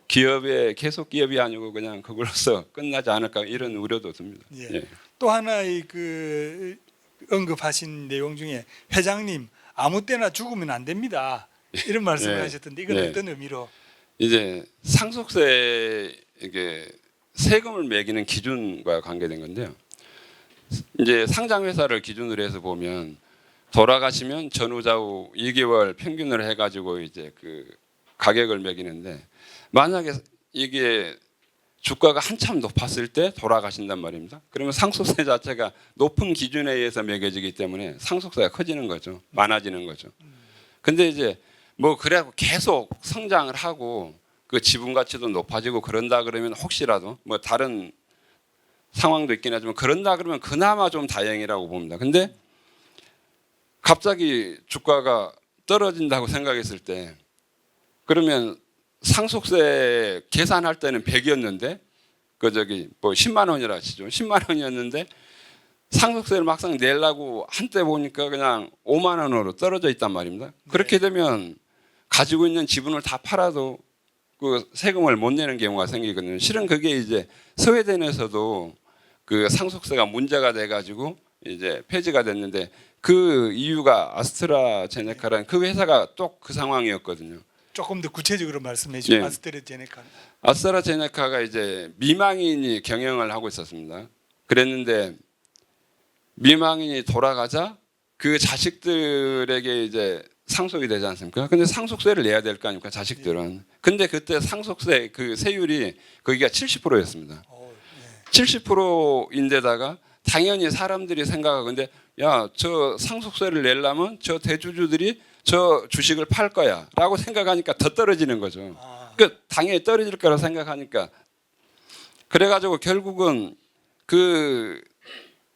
기업의 계속 기업이 아니고 그냥 그걸로서 끝나지 않을까 이런 우려도 듭니다. 예. 예. 또 하나의 그 언급하신 내용 중에 회장님 아무 때나 죽으면 안 됩니다. 이런 말씀을 예. 하셨던데 이건 예. 어떤 의미로? 이제 상속세 이게 세금을 매기는 기준과 관계된 건데요. 이제 상장 회사를 기준으로 해서 보면 돌아가시면 전후 2개월 평균을 해가지고 이제 그 가격을 매기는데 만약에 이게 주가가 한참 높았을 때 돌아가신단 말입니다. 그러면 상속세 자체가 높은 기준에 의해서 매겨지기 때문에 상속세가 커지는 거죠. 많아지는 거죠. 근데 이제 뭐 그래갖고 계속 성장을 하고 그 지분 가치도 높아지고 그런다 그러면 혹시라도 뭐 다른 상황도 있긴 하지만 그런다 그러면 그나마 좀 다행이라고 봅니다. 근데 갑자기 주가가 떨어진다고 생각했을 때 그러면 상속세 계산할 때는 100이었는데 그 저기 뭐 10만 원이라 치죠. 10만 원이었는데 상속세를 막상 내려고 한때 보니까 그냥 5만 원으로 떨어져 있단 말입니다. 그렇게 되면 가지고 있는 지분을 다 팔아도 그 세금을 못 내는 경우가 생기거든요. 실은 그게 이제 스웨덴에서도 그 상속세가 문제가 돼 가지고 이제 폐지가 됐는데 그 이유가 아스트라제네카라는 그 회사가 또 그 상황이었거든요. 조금 더 구체적으로 말씀해 주시면 예. 아스트라제네카. 아스트라제네카가 이제 미망인이 경영을 하고 있었습니다. 그랬는데 미망인이 돌아가자 그 자식들에게 이제 상속이 되지 않습니까? 근데 상속세를 내야 될 거 아닙니까? 자식들은. 근데 그때 상속세 그 세율이 거기가 70%였습니다. 70%인데다가 당연히 사람들이 생각하고 근데 야, 저 상속세를 내려면 저 대주주들이 저 주식을 팔 거야라고 생각하니까 더 떨어지는 거죠. 그 당연히 떨어질 거라 생각하니까 그래가지고 결국은 그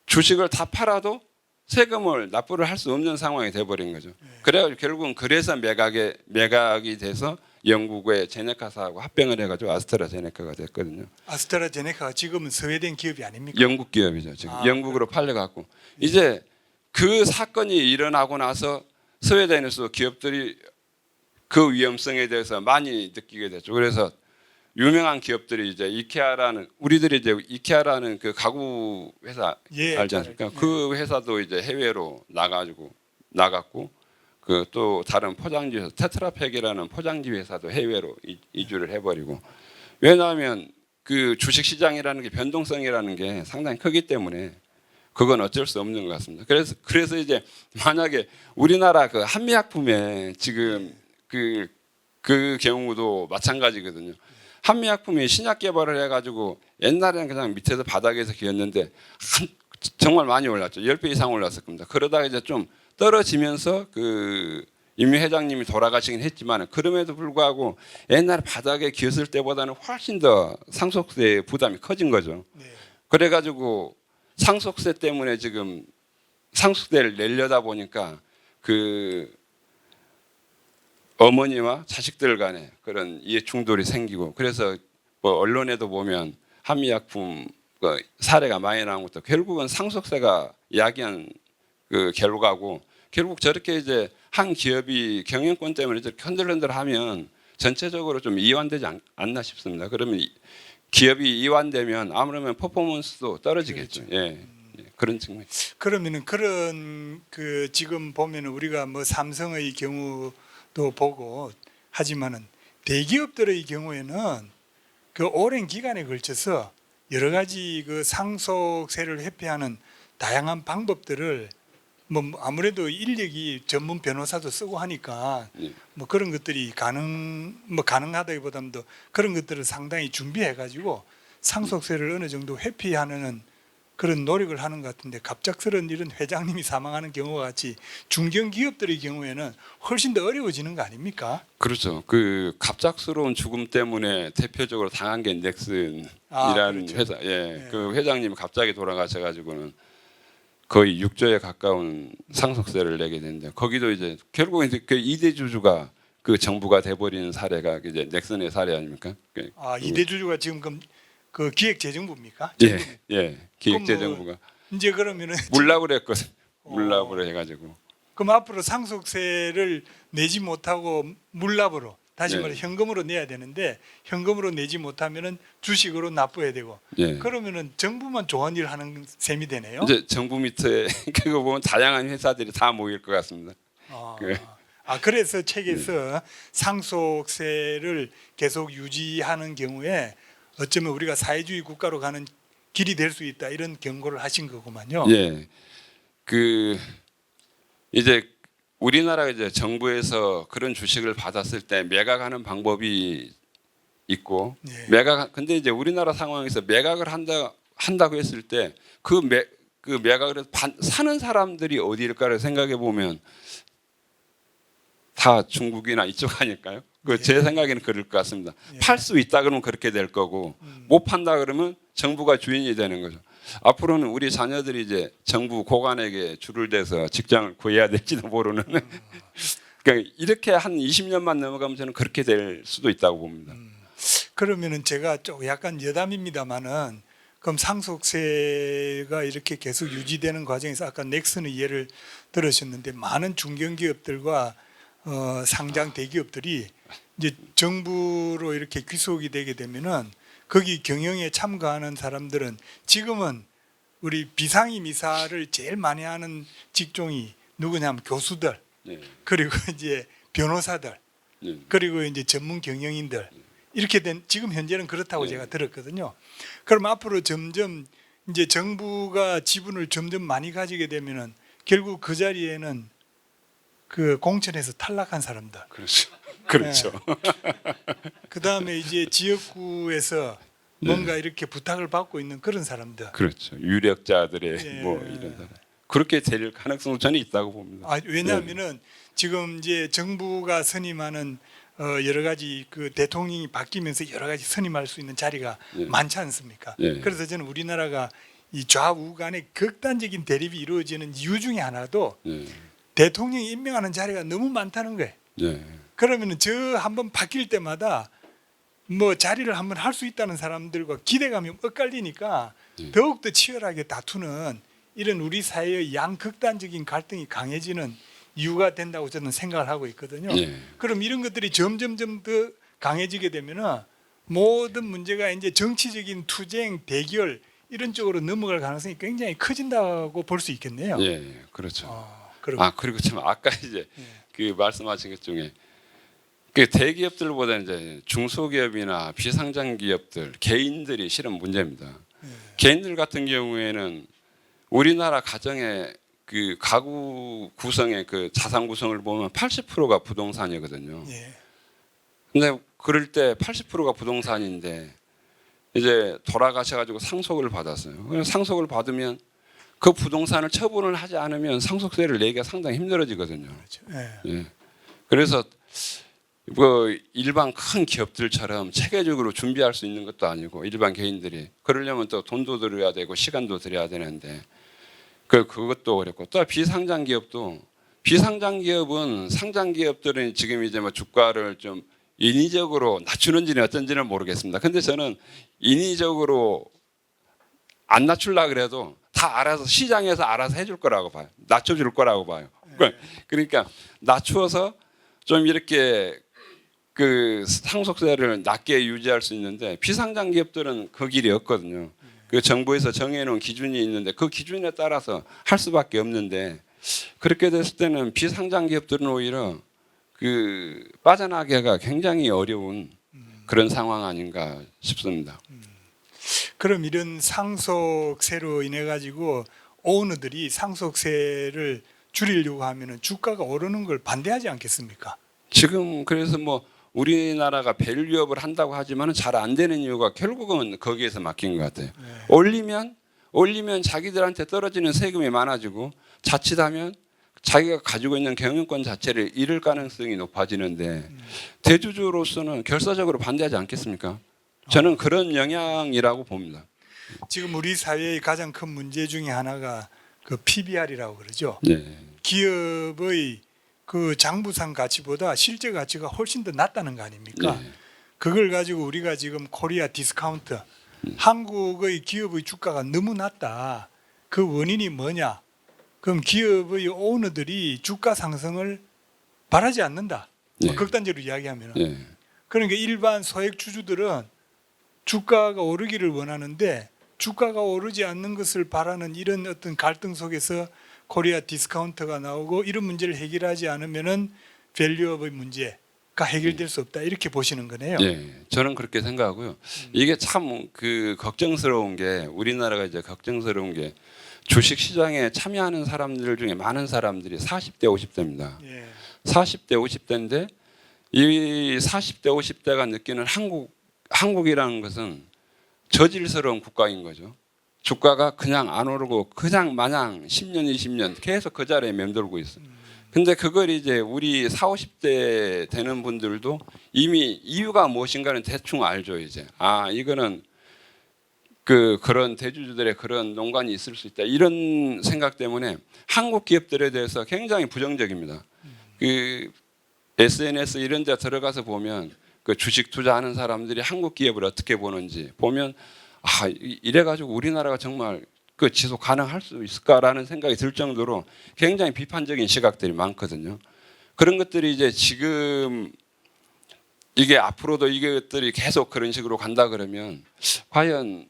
주식을 다 팔아도 세금을 납부를 할 수 없는 상황이 돼버린 거죠. 그래가지고 결국은 그래서 매각이 돼서 영국의 제네카사하고 합병을 해가지고 아스트라제네카가 됐거든요. 아스트라제네카가 지금은 스웨덴 기업이 아닙니까? 영국 기업이죠. 지금 영국으로 팔려갖고 이제 그 사건이 일어나고 나서 스웨덴에서 기업들이 그 위험성에 대해서 많이 느끼게 됐죠. 그래서 유명한 기업들이 이제 이케아라는 우리들이 이제 이케아라는 그 가구 회사 예, 알지 않습니까? 그 회사도 이제 해외로 나갔고 그 또 다른 포장지 회사 테트라팩이라는 포장지 회사도 해외로 이주를 해버리고 왜냐하면 그 주식 시장이라는 게 변동성이라는 게 상당히 크기 때문에 그건 어쩔 수 없는 것 같습니다. 그래서 이제 만약에 우리나라 그 한미약품에 지금 그 경우도 마찬가지거든요. 한미약품이 신약 개발을 해가지고 옛날에는 그냥 밑에서 바닥에서 기었는데 정말 많이 올랐죠. 10배 이상 올랐을 겁니다. 그러다가 이제 좀 떨어지면서 그 이미 회장님이 돌아가시긴 했지만 그럼에도 불구하고 옛날에 바닥에 기었을 때보다는 훨씬 더 상속세 부담이 커진 거죠. 그래가지고 상속세 때문에 지금 상속세를 내려다 보니까 그 어머니와 자식들 간에 그런 이해 충돌이 생기고 그래서 뭐 언론에도 보면 한미약품 그 사례가 많이 나온 것도 결국은 상속세가 야기한 그 결과고 결국 저렇게 이제 한 기업이 경영권 때문에 이렇게 흔들흔들하면 전체적으로 좀 이완되지 않나 싶습니다. 그러면 기업이 이완되면 아무래도 퍼포먼스도 떨어지겠죠. 그렇죠. 예, 그런 측면. 그러면은 그런 그 지금 보면은 우리가 뭐 삼성의 경우도 보고 하지만은 대기업들의 경우에는 그 오랜 기간에 걸쳐서 여러 가지 그 상속세를 회피하는 다양한 방법들을 뭐 아무래도 인력이 전문 변호사도 쓰고 하니까 예. 뭐 그런 것들이 가능하다기보다는 더 그런 것들을 상당히 준비해 가지고 상속세를 어느 정도 회피하는 그런 노력을 하는 것 같은데, 갑작스런 이런 회장님이 사망하는 경우와 같이 중견기업들의 경우에는 훨씬 더 어려워지는 거 아닙니까? 그렇죠. 그 갑작스러운 죽음 때문에 대표적으로 당한 게 넥슨이라는 그렇죠. 회사. 예. 예. 그 회장님이 갑자기 돌아가셔가지고는 거의 6조에 가까운 상속세를 내게 됐는데, 거기도 이제 결국 이제 그 2대 주주가 그 정부가 돼버리는 사례가 이제 넥슨의 사례 아닙니까? 이대 주주가 지금 그 기획재정부입니까? 예, 예. 그럼 기획재정부가 이제 그러면은 물납을 했거든. 어. 물납을 해가지고. 그럼 앞으로 상속세를 내지 못하고 물납으로, 다시 네. 말해 현금으로 내야 되는데 현금으로 내지 못하면은 주식으로 납부해야 되고, 예. 그러면은 정부만 좋은 일 하는 셈이 되네요. 이제 정부 밑에 그거 보면 다양한 회사들이 다 모일 것 같습니다. 그- 그래서 책에서 상속세를 계속 유지하는 경우에 어쩌면 우리가 사회주의 국가로 가는 길이 될 수 있다, 이런 경고를 하신 거구만요. 예. 그 이제 우리나라가 이제 정부에서 그런 주식을 받았을 때 매각하는 방법이 있고, 예. 근데 이제 우리나라 상황에서 매각을 한다고 했을 때 그 매각을 해서 사는 사람들이 어디일까를 생각해 보면 다 중국이나 이쪽 아닐까요? 제 생각에는 그럴 것 같습니다. 예. 팔 수 있다 그러면 그렇게 될 거고, 음. 못 판다 그러면 정부가 주인이 되는 거죠. 앞으로는 우리 자녀들이 이제 정부 고관에게 줄을 대서 직장을 구해야 될지도 모르는. 그러니까 이렇게 한 20년만 넘어가면 저는 그렇게 될 수도 있다고 봅니다. 그러면은 제가 좀 약간 여담입니다만은, 그럼 상속세가 이렇게 계속 유지되는 과정에서 아까 넥슨의 예를 들으셨는데, 많은 중견기업들과 상장 대기업들이 이제 정부로 이렇게 귀속이 되게 되면은 거기 경영에 참가하는 사람들은 지금은 우리 비상임이사를 제일 많이 하는 직종이 누구냐면 교수들, 네. 그리고 이제 변호사들, 네. 그리고 이제 전문 경영인들, 이렇게 된 지금 현재는 그렇다고 네. 제가 들었거든요. 그럼 앞으로 점점 이제 정부가 지분을 점점 많이 가지게 되면은 결국 그 자리에는 그 공천에서 탈락한 사람들, 그렇죠. 그렇죠. 그 다음에 이제 지역구에서 뭔가 이렇게 부탁을 받고 있는 그런 사람들. 그렇죠. 유력자들의 예. 뭐 이런 사람. 그렇게 될 가능성도 저는 있다고 봅니다. 왜냐하면은 지금 이제 정부가 선임하는 여러 가지 그 대통령이 바뀌면서 여러 가지 선임할 수 있는 자리가 예. 많지 않습니까? 예. 그래서 저는 우리나라가 이 좌우 간의 극단적인 대립이 이루어지는 이유 중에 하나도 예. 대통령이 임명하는 자리가 너무 많다는 거예요. 예. 그러면은 저 한번 바뀔 때마다 뭐 자리를 한번 할 수 있다는 사람들과 기대감이 엇갈리니까 더욱더 치열하게 다투는 이런 우리 사회의 양극단적인 갈등이 강해지는 이유가 된다고 저는 생각을 하고 있거든요. 예. 그럼 이런 것들이 점점점 더 강해지게 되면은 모든 문제가 이제 정치적인 투쟁, 대결 이런 쪽으로 넘어갈 가능성이 굉장히 커진다고 볼 수 있겠네요. 예. 그렇죠. 그리고 참 아까 이제 예. 그 말씀하신 것 중에 그 대기업들보다 이제 중소기업이나 비상장 기업들, 개인들이 실은 문제입니다. 예. 개인들 같은 경우에는 우리나라 가정의 그 가구 구성의 그 자산 구성을 보면 80%가 부동산이거든요. 예. 근데 그럴 때 80%가 부동산인데 이제 돌아가셔가지고 상속을 받았어요. 그래서 상속을 받으면 그 부동산을 처분을 하지 않으면 상속세를 내기가 상당히 힘들어지거든요. 그렇죠. 예. 예. 그래서 뭐 일반 큰 기업들처럼 체계적으로 준비할 수 있는 것도 아니고, 일반 개인들이 그러려면 또 돈도 들여야 되고 시간도 들여야 되는데 그것도 어렵고, 또 비상장 기업은 상장 기업들은 지금 이제 뭐 주가를 좀 인위적으로 낮추는지는 어쩐지는 모르겠습니다. 근데 저는 인위적으로 안 낮추려 그래도 다 알아서 시장에서 알아서 해줄 거라고 봐요. 낮춰줄 거라고 봐요. 그러니까 낮추어서 좀 이렇게 그 상속세를 낮게 유지할 수 있는데, 비상장 기업들은 그 길이 없거든요. 그 정부에서 정해놓은 기준이 있는데 그 기준에 따라서 할 수밖에 없는데, 그렇게 됐을 때는 비상장 기업들은 오히려 그 빠져나가기가 굉장히 어려운 그런 상황 아닌가 싶습니다. 그럼 이런 상속세로 인해 가지고 오너들이 상속세를 줄이려고 하면은 주가가 오르는 걸 반대하지 않겠습니까? 지금 그래서 뭐 우리나라가 밸류업을 한다고 하지만 잘 안 되는 이유가 결국은 거기에서 막힌 것 같아요. 올리면 자기들한테 떨어지는 세금이 많아지고 자칫하면 자기가 가지고 있는 경영권 자체를 잃을 가능성이 높아지는데 대주주로서는 결사적으로 반대하지 않겠습니까? 저는 그런 영향이라고 봅니다. 지금 우리 사회의 가장 큰 문제 중에 하나가 그 PBR이라고 그러죠. 네. 기업의 그 장부상 가치보다 실제 가치가 훨씬 더 낮다는 거 아닙니까? 네. 그걸 가지고 우리가 지금 코리아 디스카운트, 한국의 기업의 주가가 너무 낮다. 그 원인이 뭐냐? 그럼 기업의 오너들이 주가 상승을 바라지 않는다. 뭐 네. 극단적으로 이야기하면. 네. 그러니까 일반 소액 주주들은 주가가 오르기를 원하는데 주가가 오르지 않는 것을 바라는 이런 어떤 갈등 속에서 코리아 디스카운트가 나오고 이런 문제를 해결하지 않으면은 밸류업의 문제가 해결될 수 없다 이렇게 보시는 거네요. 예, 저는 그렇게 생각하고요. 이게 참 그 걱정스러운 게 우리나라가 이제 걱정스러운 게 주식 시장에 참여하는 사람들 중에 많은 사람들이 40대 50대입니다. 예. 40대 50대인데 이 40대 50대가 느끼는 한국이라는 것은 저질스러운 국가인 거죠. 주가가 그냥 안 오르고 그냥 마냥 10년 20년 계속 그 자리에 맴돌고 있어요. 근데 그걸 이제 우리 40, 50대 되는 분들도 이미 이유가 무엇인가는 대충 알죠. 이제 이거는 그런 대주주들의 그런 농간이 있을 수 있다 이런 생각 때문에 한국 기업들에 대해서 굉장히 부정적입니다. 그 SNS 이런 데 들어가서 보면 그 주식 투자하는 사람들이 한국 기업을 어떻게 보는지 보면 이래 가지고 우리나라가 정말 그 지속 가능할 수 있을까라는 생각이 들 정도로 굉장히 비판적인 시각들이 많거든요. 그런 것들이 이제 지금 이게 앞으로도 이것들이 계속 그런 식으로 간다 그러면 과연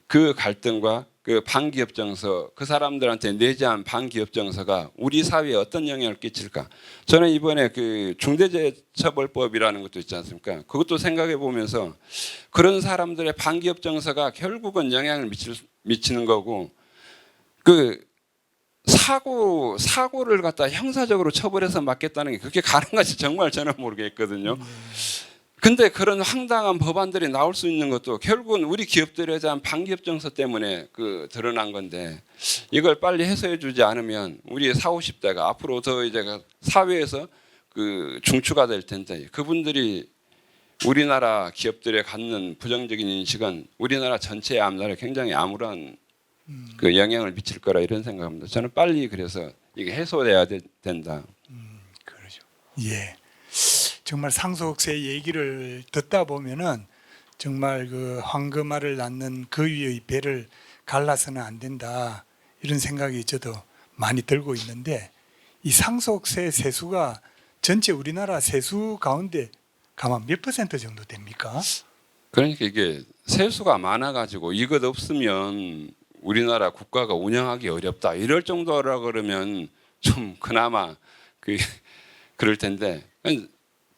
그 갈등과 그 반기업 정서, 그 사람들한테 내재한 반기업 정서가 우리 사회에 어떤 영향을 끼칠까? 저는 이번에 그 중대재해처벌법이라는 것도 있지 않습니까? 그것도 생각해 보면서 그런 사람들의 반기업 정서가 결국은 영향을 미치는 거고 그 사고를 갖다 형사적으로 처벌해서 막겠다는 게 그렇게 가능한지 정말 저는 모르겠거든요. 근데 그런 황당한 법안들이 나올 수 있는 것도 결국은 우리 기업들에 대한 반기업 정서 때문에 드러난 건데 이걸 빨리 해소해 주지 않으면 우리 40, 50대가 앞으로 더 이제 사회에서 중추가 될 텐데 그분들이 우리나라 기업들에 갖는 부정적인 인식은 우리나라 전체의 앞날에 굉장히 아무런 영향을 미칠 거라 이런 생각합니다. 저는 빨리 그래서 이게 해소돼야 된다. 그러죠. 예. 정말 상속세 얘기를 듣다 보면은 정말 그 황금알을 낳는 그 위의 배를 갈라서는 안 된다 이런 생각이 저도 많이 들고 있는데 이 상속세 세수가 전체 우리나라 세수 가운데 가만 몇 % 정도 됩니까? 그러니까 이게 세수가 많아가지고 이것 없으면 우리나라 국가가 운영하기 어렵다 이럴 정도라 그러면 좀 그나마 그럴 텐데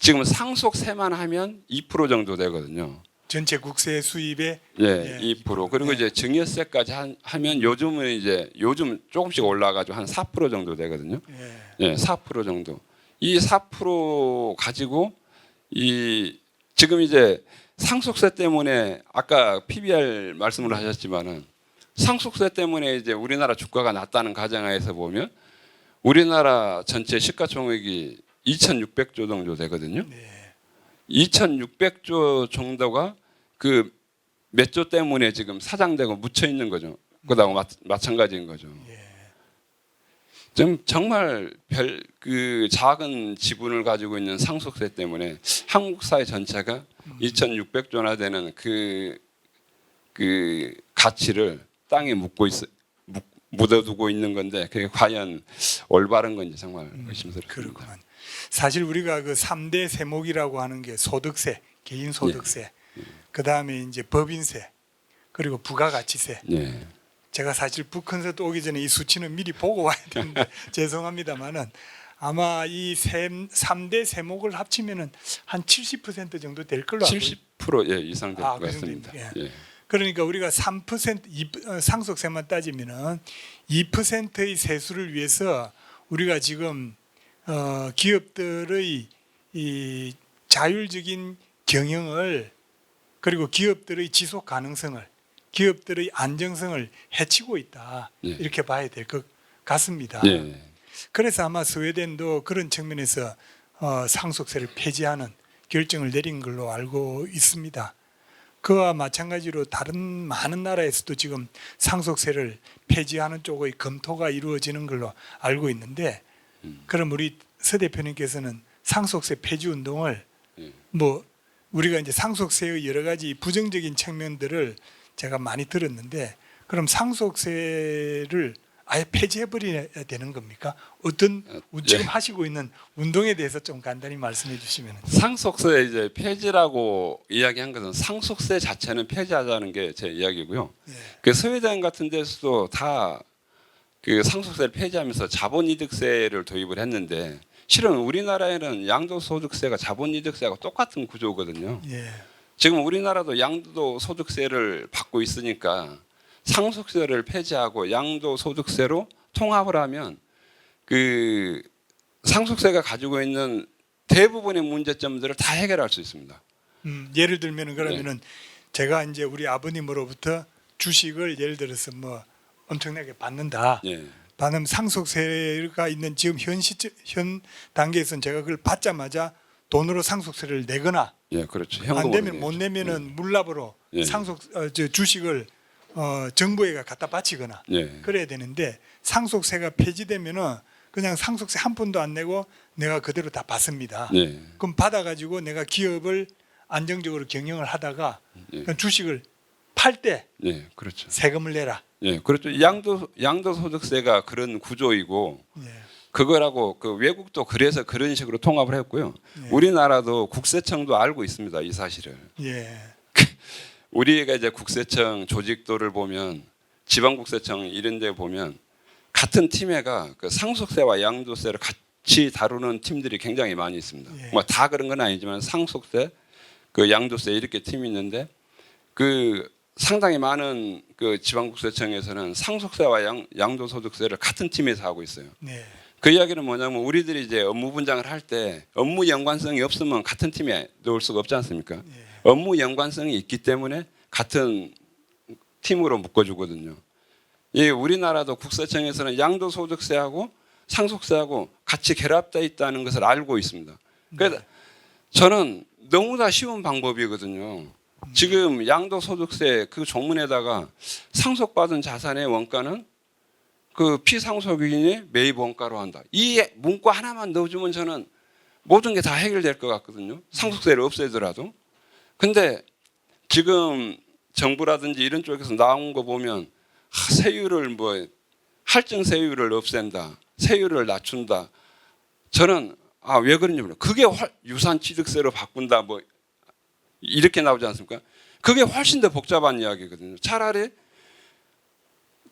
지금 상속세만 하면 2% 정도 되거든요. 전체 국세 수입의 네, 2%. 그리고 이제 증여세까지 하면 요즘 조금씩 올라가지고 한 4% 정도 되거든요. 네, 4% 정도. 이 4% 가지고 지금 이제 상속세 때문에 아까 PBR 말씀을 하셨지만은 상속세 때문에 이제 우리나라 주가가 낮다는 가정하에서 보면 우리나라 전체 시가총액이 2,600조 정도 되거든요. 2,600조 정도가 그 몇 조 때문에 지금 사장되고 묻혀 있는 거죠. 그다음 마찬가지인 거죠. 지금 정말 작은 지분을 가지고 있는 상속세 때문에 한국 사회 전체가 2,600조나 되는 그 가치를 땅에 묻어두고 있는 건데 그게 과연 올바른 건지 정말 의심스럽습니다. 그렇구만. 사실 우리가 그 3대 세목이라고 하는 게 소득세, 개인 소득세, 그다음에 이제 법인세, 그리고 부가가치세. 제가 사실 북콘서트 오기 전에 이 수치는 미리 보고 와야 되는데 죄송합니다만은 아마 이 3대 세목을 합치면은 한 70% 정도 될 걸로 알고 70% 이상 될 것 같습니다. 그러니까 우리가 3% 상속세만 따지면은 2%의 세수를 위해서 우리가 지금 기업들의 이 자율적인 경영을 그리고 기업들의 지속 가능성을 기업들의 안정성을 해치고 있다. 예. 이렇게 봐야 될 것 같습니다. 예. 그래서 아마 스웨덴도 그런 측면에서 상속세를 폐지하는 결정을 내린 걸로 알고 있습니다. 그와 마찬가지로 다른 많은 나라에서도 지금 상속세를 폐지하는 쪽의 검토가 이루어지는 걸로 알고 있는데 그럼 우리 서 대표님께서는 상속세 폐지 운동을 뭐 우리가 이제 상속세의 여러 가지 부정적인 측면들을 제가 많이 들었는데 그럼 상속세를 아예 폐지해버려야 되는 겁니까? 어떤 지금 하시고 있는 운동에 대해서 좀 간단히 말씀해 주시면. 상속세 이제 폐지라고 이야기한 것은 상속세 자체는 폐지하자는 게 제 이야기고요. 예. 그 스웨덴 같은 데서도 다 그 상속세를 폐지하면서 자본이득세를 도입을 했는데 실은 우리나라에는 양도소득세가 자본이득세하고 똑같은 구조거든요. 예. 지금 우리나라도 양도소득세를 받고 있으니까 상속세를 폐지하고 양도소득세로 통합을 하면 그 상속세가 가지고 있는 대부분의 문제점들을 다 해결할 수 있습니다. 예를 들면은 그러면은 제가 이제 우리 아버님으로부터 주식을 예를 들어서 뭐 엄청나게 받는다. 예. 받으면 상속세가 있는 지금 현 단계에서는 제가 그걸 받자마자 돈으로 상속세를 내거나 예, 그렇죠. 안 현금으로 되면 못 내야죠. 내면은 물납으로 예. 주식을 정부에가 갖다 바치거나 예. 그래야 되는데 상속세가 폐지되면은 그냥 상속세 한 푼도 안 내고 내가 그대로 다 받습니다. 예. 그럼 받아가지고 내가 기업을 안정적으로 경영을 하다가 예. 그냥 주식을 팔 때 예, 그렇죠. 세금을 내라. 예, 그렇죠. 양도소득세가 그런 구조이고 예. 그거라고 그 외국도 그래서 그런 식으로 통합을 했고요. 예. 우리나라도 국세청도 알고 있습니다. 이 사실을. 예. 우리가 이제 국세청 조직도를 보면 지방국세청 이런 데 보면 같은 팀에가 그 상속세와 양도세를 같이 다루는 팀들이 굉장히 많이 있습니다. 예. 뭐 다 그런 건 아니지만 상속세, 그 양도세 이렇게 팀이 있는데 그 상당히 많은 그 지방국세청에서는 상속세와 양도소득세를 같은 팀에서 하고 있어요. 네. 그 이야기는 뭐냐면 우리들이 이제 업무 분장을 할 때 업무 연관성이 없으면 같은 팀에 넣을 수가 없지 않습니까? 예. 업무 연관성이 있기 때문에 같은 팀으로 묶어주거든요. 예, 우리나라도 국세청에서는 양도소득세하고 상속세하고 같이 결합되어 있다는 것을 알고 있습니다. 그래서 저는 너무나 쉬운 방법이거든요. 지금 양도소득세 그 종문에다가 상속받은 자산의 원가는 그 피상속인이 매입 원가로 한다. 이 문구 하나만 넣어주면 저는 모든 게 다 해결될 것 같거든요. 상속세를 없애더라도. 근데 지금 정부라든지 이런 쪽에서 나온 거 보면 세율을 뭐 할증 세율을 없앤다. 세율을 낮춘다. 저는 왜 그런지 모르겠어요. 그게 유산취득세로 바꾼다. 뭐 이렇게 나오지 않습니까? 그게 훨씬 더 복잡한 이야기거든요. 차라리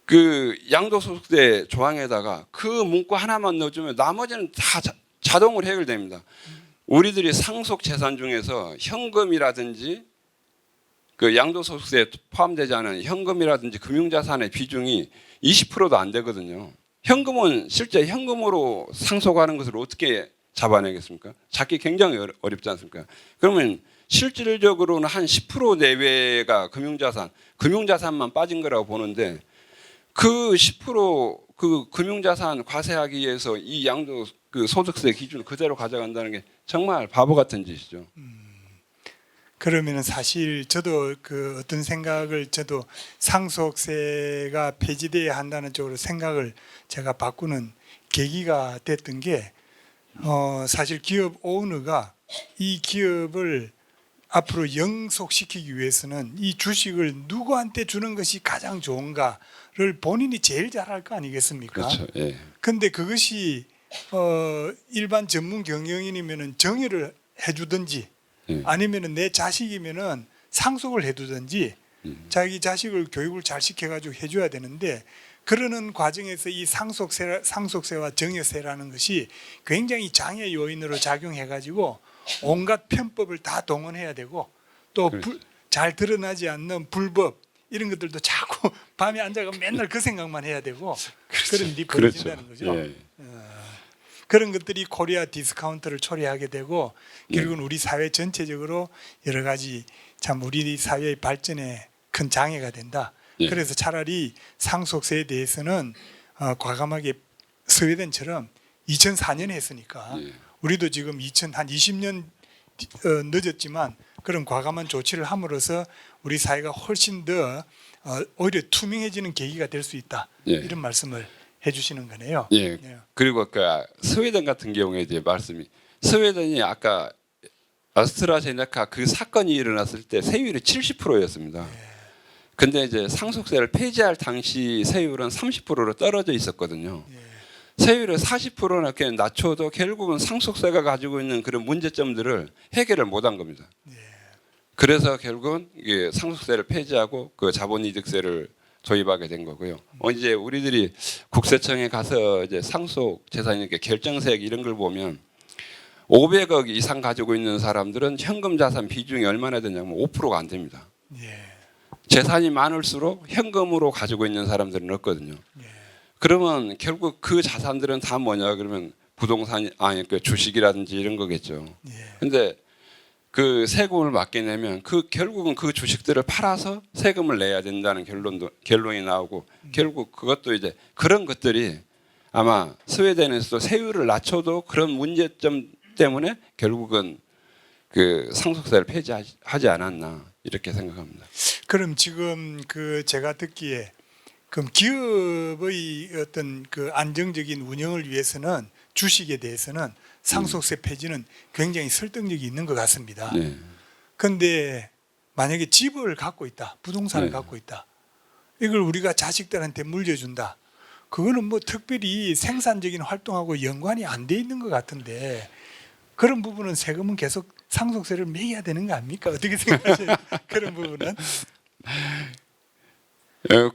그 양도소득세 조항에다가 그 문구 하나만 넣어주면 나머지는 다 자동으로 해결됩니다. 우리들이 상속 재산 중에서 현금이라든지 그 양도소득세에 포함되지 않은 현금이라든지 금융자산의 비중이 20%도 안 되거든요. 현금은 실제 현금으로 상속하는 것을 어떻게 잡아내겠습니까? 잡기 굉장히 어렵지 않습니까? 그러면 실질적으로는 한 10% 내외가 금융자산만 빠진 거라고 보는데 그 10% 금융자산 과세하기 위해서 이 양도 그 소득세 기준을 그대로 가져간다는 게 정말 바보 같은 짓이죠. 그러면은 사실 저도 그 어떤 생각을 저도 상속세가 폐지돼야 한다는 쪽으로 생각을 제가 바꾸는 계기가 됐던 게 사실 기업 오너가 이 기업을 앞으로 영속시키기 위해서는 이 주식을 누구한테 주는 것이 가장 좋은가를 본인이 제일 잘 알 거 아니겠습니까? 그렇죠. 예. 근데 그것이 일반 전문 경영인이면은 정의를 해주든지 아니면은 내 자식이면은 상속을 해두든지 자기 자식을 교육을 잘 시켜가지고 해줘야 되는데 그러는 과정에서 이 상속세와 증여세라는 것이 굉장히 장애 요인으로 작용해가지고 온갖 편법을 다 동원해야 되고 또 그렇죠. 잘 드러나지 않는 불법 이런 것들도 자꾸 밤에 앉아가 맨날 그 생각만 해야 되고 그런 일이 그렇죠. 벌어진다는 거죠. 예. 그런 것들이 코리아 디스카운트를 초래하게 되고 결국은 우리 사회 전체적으로 여러 가지 참 우리 사회의 발전에 큰 장애가 된다. 예. 그래서 차라리 상속세에 대해서는 과감하게 스웨덴처럼 2004년에 했으니까 예. 우리도 지금 한 20년 늦었지만 그런 과감한 조치를 함으로써 우리 사회가 훨씬 더 오히려 투명해지는 계기가 될 수 있다. 예. 이런 말씀을 해주시는 거네요. 예. 예. 그리고 아까 스웨덴 같은 경우에 이제 말씀이 스웨덴이 아까 아스트라제네카 그 사건이 일어났을 때 세율이 70%였습니다. 근데 이제 상속세를 폐지할 당시 세율은 30%로 떨어져 있었거든요. 세율을 40%나 이렇게 낮춰도 결국은 상속세가 가지고 있는 그런 문제점들을 해결을 못한 겁니다. 그래서 결국은 이게 상속세를 폐지하고 그 자본이득세를 도입하게 된 거고요. 이제 우리들이 국세청에 가서 이제 상속 재산 이렇게 결정세액 이런 걸 보면 500억 이상 가지고 있는 사람들은 현금 자산 비중이 얼마나 되냐면 5%가 안 됩니다. 예. 재산이 많을수록 현금으로 가지고 있는 사람들은 없거든요. 그러면 결국 그 자산들은 다 뭐냐 그러면 부동산이 아니 그 주식이라든지 이런 거겠죠. 근데 그 세금을 맞게 내면 그 결국은 그 주식들을 팔아서 세금을 내야 된다는 결론이 나오고 결국 그것도 이제 그런 것들이 아마 스웨덴에서도 세율을 낮춰도 그런 문제점 때문에 결국은 그 상속세를 폐지하지 않았나 이렇게 생각합니다. 그럼 지금 그 제가 듣기에 그럼 기업의 어떤 그 안정적인 운영을 위해서는 주식에 대해서는 상속세 폐지는 굉장히 설득력이 있는 것 같습니다. 그런데 만약에 집을 갖고 있다, 부동산을 갖고 있다, 이걸 우리가 자식들한테 물려준다. 그거는 뭐 특별히 생산적인 활동하고 연관이 안 돼 있는 것 같은데 그런 부분은 세금은 계속 상속세를 매겨야 되는 거 아닙니까? 어떻게 생각하세요? 그런 부분은?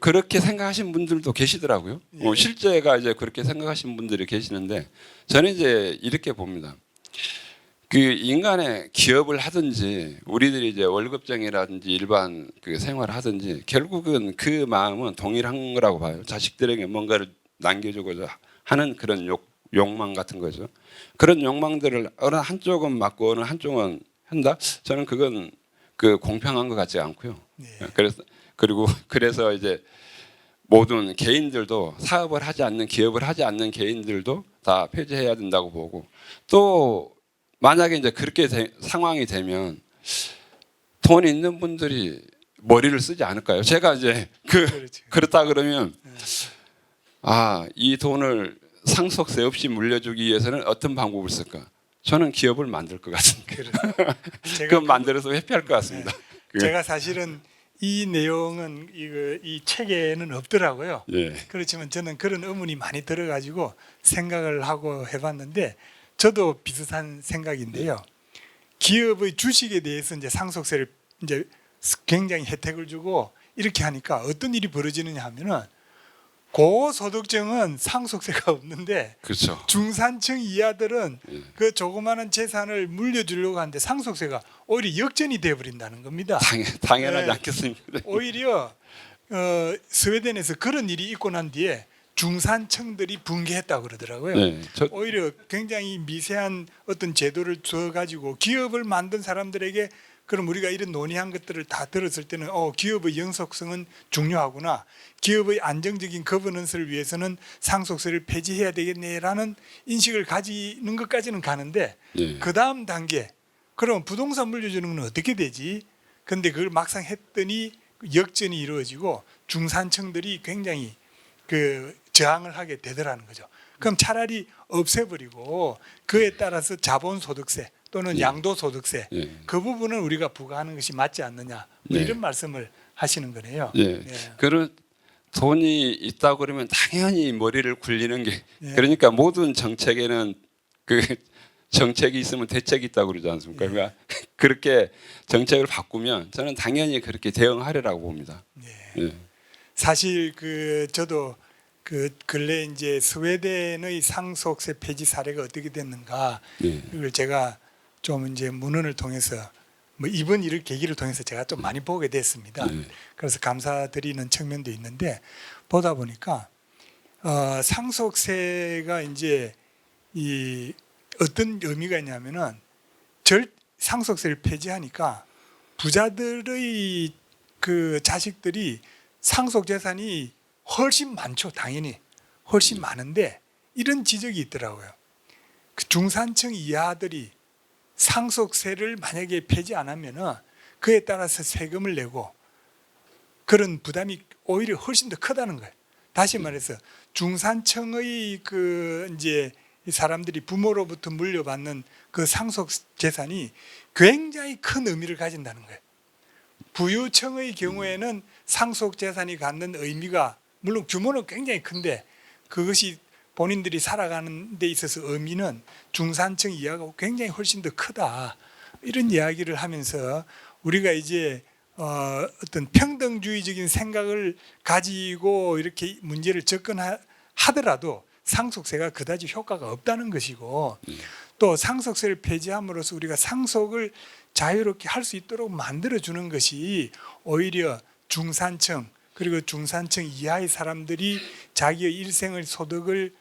그렇게 생각하신 분들도 계시더라고요. 예. 실제가 이제 그렇게 생각하신 분들이 계시는데 저는 이제 이렇게 봅니다. 그 인간의 기업을 하든지 우리들이 이제 월급쟁이라든지 일반 그 생활을 하든지 결국은 그 마음은 동일한 거라고 봐요. 자식들에게 뭔가를 남겨주고자 하는 그런 욕망 같은 거죠. 그런 욕망들을 어느 한쪽은 맞고 어느 한쪽은 한다. 저는 그건 그 공평한 것 같지 않고요. 그래서 이제 모든 개인들도 사업을 하지 않는 기업을 하지 않는 개인들도 다 폐지해야 된다고 보고 또 만약에 이제 그렇게 상황이 되면 돈 있는 분들이 머리를 쓰지 않을까요? 제가 이제 그렇다 그러면 이 돈을 상속세 없이 물려주기 위해서는 어떤 방법을 쓸까? 저는 기업을 만들 것 같은데 그건 만들어서 회피할 것 같습니다. 제가 사실은 이 내용은 이 책에는 없더라고요. 예. 그렇지만 저는 그런 의문이 많이 들어가지고 생각을 하고 해봤는데 저도 비슷한 생각인데요. 기업의 주식에 대해서 이제 상속세를 이제 굉장히 혜택을 주고 이렇게 하니까 어떤 일이 벌어지느냐 하면은 고소득층은 상속세가 없는데 그렇죠. 중산층 이하들은 그 조그마한 재산을 물려주려고 하는데 상속세가 오히려 역전이 되어버린다는 겁니다. 당연하지 않겠습니까? 오히려 스웨덴에서 그런 일이 있고 난 뒤에 중산층들이 붕괴했다고 그러더라고요. 오히려 굉장히 미세한 어떤 제도를 줘가지고 기업을 만든 사람들에게 그럼 우리가 이런 논의한 것들을 다 들었을 때는 기업의 영속성은 중요하구나. 기업의 안정적인 거버넌스를 위해서는 상속세를 폐지해야 되겠네라는 인식을 가지는 것까지는 가는데 그 다음 단계 그럼 부동산 물려주는 건 어떻게 되지? 근데 그걸 막상 했더니 역전이 이루어지고 중산층들이 굉장히 그 저항을 하게 되더라는 거죠. 그럼 차라리 없애버리고 그에 따라서 자본소득세 또는 양도소득세 그 부분은 우리가 부과하는 것이 맞지 않느냐 뭐 이런 말씀을 하시는 거네요. 그런 돈이 있다고 그러면 당연히 머리를 굴리는 게 그러니까 모든 정책에는 그 정책이 있으면 대책이 있다고 그러지 않습니까? 그러니까 그렇게 정책을 바꾸면 저는 당연히 그렇게 대응하리라고 봅니다. 사실 저도 그 근래 이제 스웨덴의 상속세 폐지 사례가 어떻게 됐는가 이걸 제가 좀 이제 문헌을 통해서 뭐 이번 일을 계기를 통해서 제가 좀 많이 보게 됐습니다. 네. 그래서 감사드리는 측면도 있는데 보다 보니까 상속세가 이제 이 어떤 의미가 있냐면은 상속세를 폐지하니까 부자들의 그 자식들이 상속 재산이 훨씬 많죠. 당연히 훨씬 많은데 이런 지적이 있더라고요. 그 중산층 이하들이 상속세를 만약에 폐지 안 하면은 그에 따라서 세금을 내고 그런 부담이 오히려 훨씬 더 크다는 거예요. 다시 말해서 중산층의 그 이제 이 사람들이 부모로부터 물려받는 그 상속 재산이 굉장히 큰 의미를 가진다는 거예요. 부유층의 경우에는 상속 재산이 갖는 의미가 물론 규모는 굉장히 큰데 그것이 본인들이 살아가는 데 있어서 의미는 중산층 이하가 굉장히 훨씬 더 크다. 이런 이야기를 하면서 우리가 이제 어떤 평등주의적인 생각을 가지고 이렇게 문제를 접근하더라도 상속세가 그다지 효과가 없다는 것이고 또 상속세를 폐지함으로써 우리가 상속을 자유롭게 할 수 있도록 만들어주는 것이 오히려 중산층 그리고 중산층 이하의 사람들이 자기의 일생의 소득을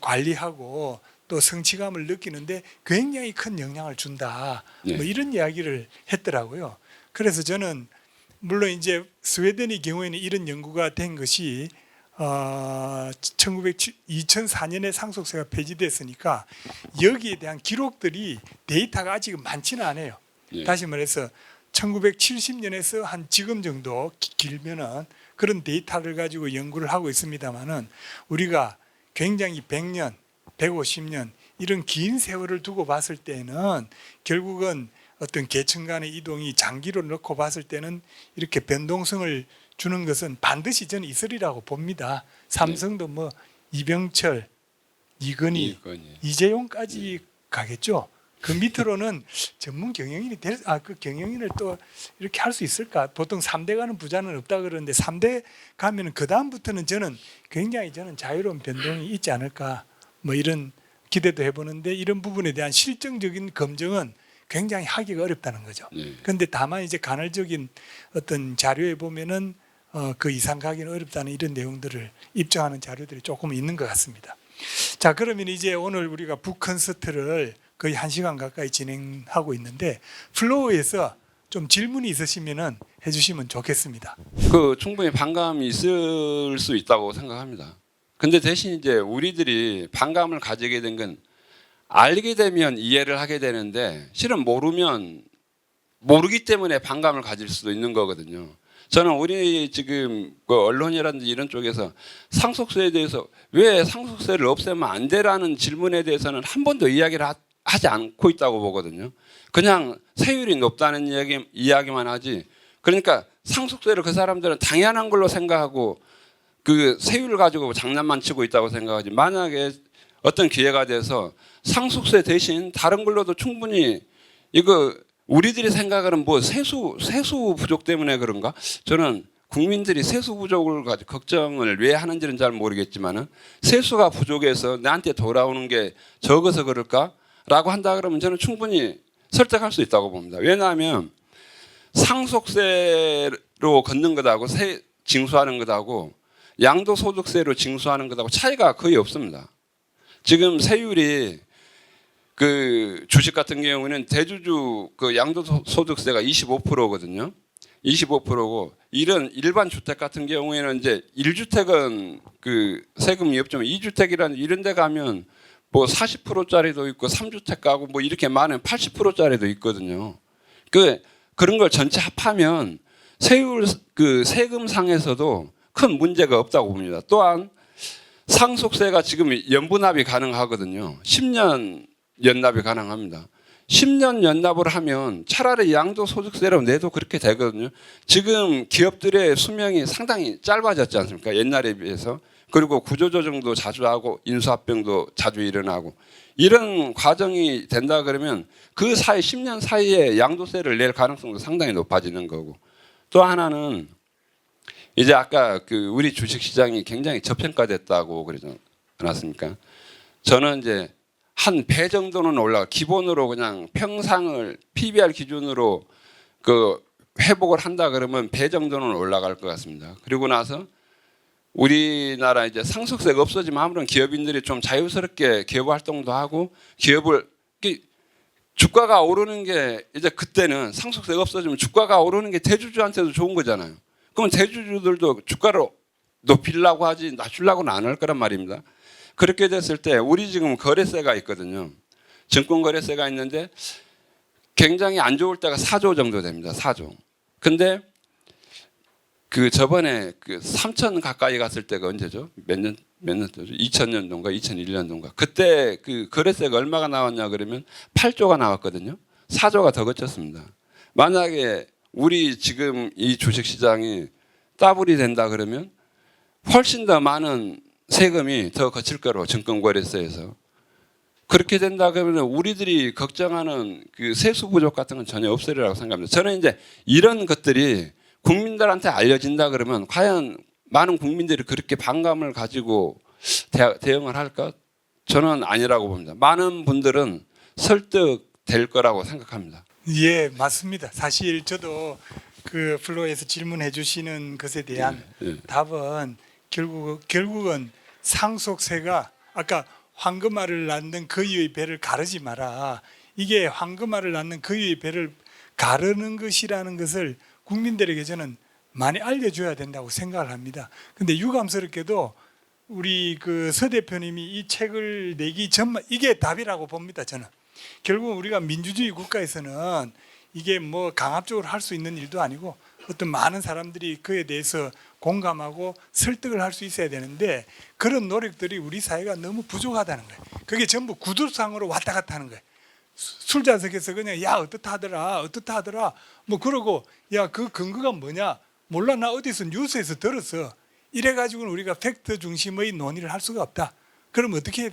관리하고 또 성취감을 느끼는데 굉장히 큰 영향을 준다. 네. 뭐 이런 이야기를 했더라고요. 그래서 저는 물론 이제 스웨덴의 경우에는 이런 연구가 된 것이 2004년에 상속세가 폐지됐으니까 여기에 대한 기록들이 데이터가 아직 많지는 않아요. 네. 다시 말해서 1970년에서 한 지금 정도 길면은 그런 데이터를 가지고 연구를 하고 있습니다만은 우리가 굉장히 100년, 150년 이런 긴 세월을 두고 봤을 때는 결국은 어떤 계층 간의 이동이 장기로 놓고 봤을 때는 이렇게 변동성을 주는 것은 반드시 저는 있으리라고 봅니다. 삼성도 뭐 이병철, 이건희, 이재용까지 가겠죠. 그 밑으로는 전문 경영인이 그 경영인을 또 이렇게 할 수 있을까? 보통 3대 가는 부자는 없다 그러는데 3대 가면은 그 다음부터는 저는 굉장히 자유로운 변동이 있지 않을까? 뭐 이런 기대도 해보는데 이런 부분에 대한 실증적인 검증은 굉장히 하기가 어렵다는 거죠. 그런데 다만 이제 간헐적인 어떤 자료에 보면은 그 이상 가기는 어렵다는 이런 내용들을 입증하는 자료들이 조금 있는 것 같습니다. 자, 그러면 이제 오늘 우리가 북컨서트를 거의 1시간 가까이 진행하고 있는데 플로우에서 좀 질문이 있으시면은 해주시면 좋겠습니다. 그 충분히 반감이 있을 수 있다고 생각합니다. 근데 대신 이제 우리들이 반감을 가지게 된 건 알게 되면 이해를 하게 되는데 실은 모르기 때문에 반감을 가질 수도 있는 거거든요. 저는 우리 지금 그 언론이라든지 이런 쪽에서 상속세에 대해서 왜 상속세를 없애면 안 되라는 질문에 대해서는 한 번도 이야기를 하지 않고 있다고 보거든요. 그냥 세율이 높다는 이야기만 하지. 그러니까 상속세를 그 사람들은 당연한 걸로 생각하고 그 세율을 가지고 장난만 치고 있다고 생각하지. 만약에 어떤 기회가 돼서 상속세 대신 다른 걸로도 충분히 이거 우리들이 생각하는 뭐 세수 부족 때문에 그런가? 저는 국민들이 세수 부족을 가지고 걱정을 왜 하는지는 잘 모르겠지만은 세수가 부족해서 나한테 돌아오는 게 적어서 그럴까라고 한다 그러면 저는 충분히 설득할 수 있다고 봅니다. 왜냐하면 상속세로 걷는 것하고 징수하는 것하고 양도소득세로 징수하는 것하고 차이가 거의 없습니다. 지금 세율이 그 주식 같은 경우는 대주주 그 양도소득세가 25%거든요. 25%고 이런 일반 주택 같은 경우에는 이제 1주택은 그 세금이 없지만 2주택이라는 이런 데 가면 뭐 40%짜리도 있고 3주택 가구 뭐 이렇게 많은 80%짜리도 있거든요. 그런 걸 전체 합하면 그 세금상에서도 큰 문제가 없다고 봅니다. 또한 상속세가 지금 연분합이 가능하거든요. 10년 연납이 가능합니다. 10년 연납을 하면 차라리 양도소득세로 내도 그렇게 되거든요. 지금 기업들의 수명이 상당히 짧아졌지 않습니까? 옛날에 비해서. 그리고 구조조정도 자주 하고 인수합병도 자주 일어나고 이런 과정이 된다 그러면 그 사이 10년 사이에 양도세를 낼 가능성도 상당히 높아지는 거고 또 하나는 이제 아까 그 우리 주식시장이 굉장히 저평가됐다고 그러지 않았습니까? 저는 이제 한 배 정도는 올라가. 기본으로 그냥 평상을 PBR 기준으로 그 회복을 한다 그러면 배 정도는 올라갈 것 같습니다. 그리고 나서 우리나라 이제 상속세가 없어지면 아무런 기업인들이 좀 자유스럽게 기업 활동도 하고 기업을 주가가 오르는 게 이제 그때는 상속세가 없어지면 주가가 오르는 게 대주주한테도 좋은 거잖아요. 그러면 대주주들도 주가를 높이려고 하지 낮추려고는 안 할 거란 말입니다. 그렇게 됐을 때 우리 지금 거래세가 있거든요. 증권거래세가 있는데 굉장히 안 좋을 때가 4조 정도 됩니다. 4조. 근데 그 저번에 그 3천 가까이 갔을 때가 언제죠? 몇 년도죠? 2000년도인가 2001년도인가. 그때 그 거래세가 얼마가 나왔냐 그러면 8조가 나왔거든요. 4조가 더 거쳤습니다. 만약에 우리 지금 이 주식시장이 더블이 된다 그러면 훨씬 더 많은 세금이 더 거칠 거로 증권거래세에서. 그렇게 된다 그러면 우리들이 걱정하는 그 세수 부족 같은 건 전혀 없으리라고 생각합니다. 저는 이제 이런 것들이 국민들한테 알려진다 그러면 과연 많은 국민들이 그렇게 반감을 가지고 대응을 할까? 저는 아니라고 봅니다. 많은 분들은 설득될 거라고 생각합니다. 예, 맞습니다. 사실 저도 그 플로에서 질문해 주시는 것에 대한 답은 결국은 상속세가 아까 황금알을 낳는 거위의 배를 가르지 마라. 이게 황금알을 낳는 거위의 배를 가르는 것이라는 것을 국민들에게 저는 많이 알려줘야 된다고 생각을 합니다. 근데 유감스럽게도 우리 그 서 대표님이 이 책을 내기 전만 이게 답이라고 봅니다. 저는 결국 우리가 민주주의 국가에서는 이게 뭐 강압적으로 할 수 있는 일도 아니고 어떤 많은 사람들이 그에 대해서 공감하고 설득을 할 수 있어야 되는데 그런 노력들이 우리 사회가 너무 부족하다는 거예요. 그게 전부 구두상으로 왔다 갔다 하는 거예요. 술자석에서 그냥 야 어떻다 하더라 뭐 그러고 야 그 근거가 뭐냐 몰라 나 어디서 뉴스에서 들었어 이래가지고는 우리가 팩트 중심의 논의를 할 수가 없다. 그럼 어떻게 해야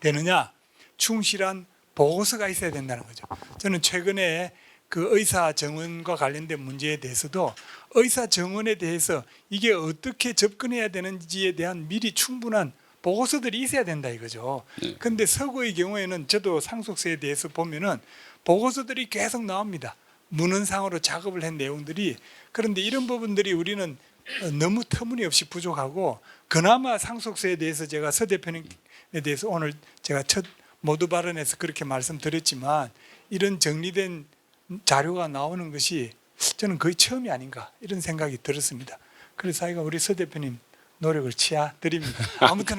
되느냐? 충실한 보고서가 있어야 된다는 거죠. 저는 최근에 그 의사 정원과 관련된 문제에 대해서도 의사 정원에 대해서 이게 어떻게 접근해야 되는지에 대한 미리 충분한 보고서들이 있어야 된다 이거죠. 그런데 서구의 경우에는 저도 상속세에 대해서 보면은 보고서들이 계속 나옵니다. 문헌상으로 작업을 한 내용들이. 그런데 이런 부분들이 우리는 너무 터무니없이 부족하고 그나마 상속세에 대해서 제가 서 대표님에 대해서 오늘 제가 첫 모두 발언에서 그렇게 말씀드렸지만 이런 정리된 자료가 나오는 것이 저는 거의 처음이 아닌가 이런 생각이 들었습니다. 그래서 아이가 우리 서 대표님 노력을 치아 드립니다. 아무튼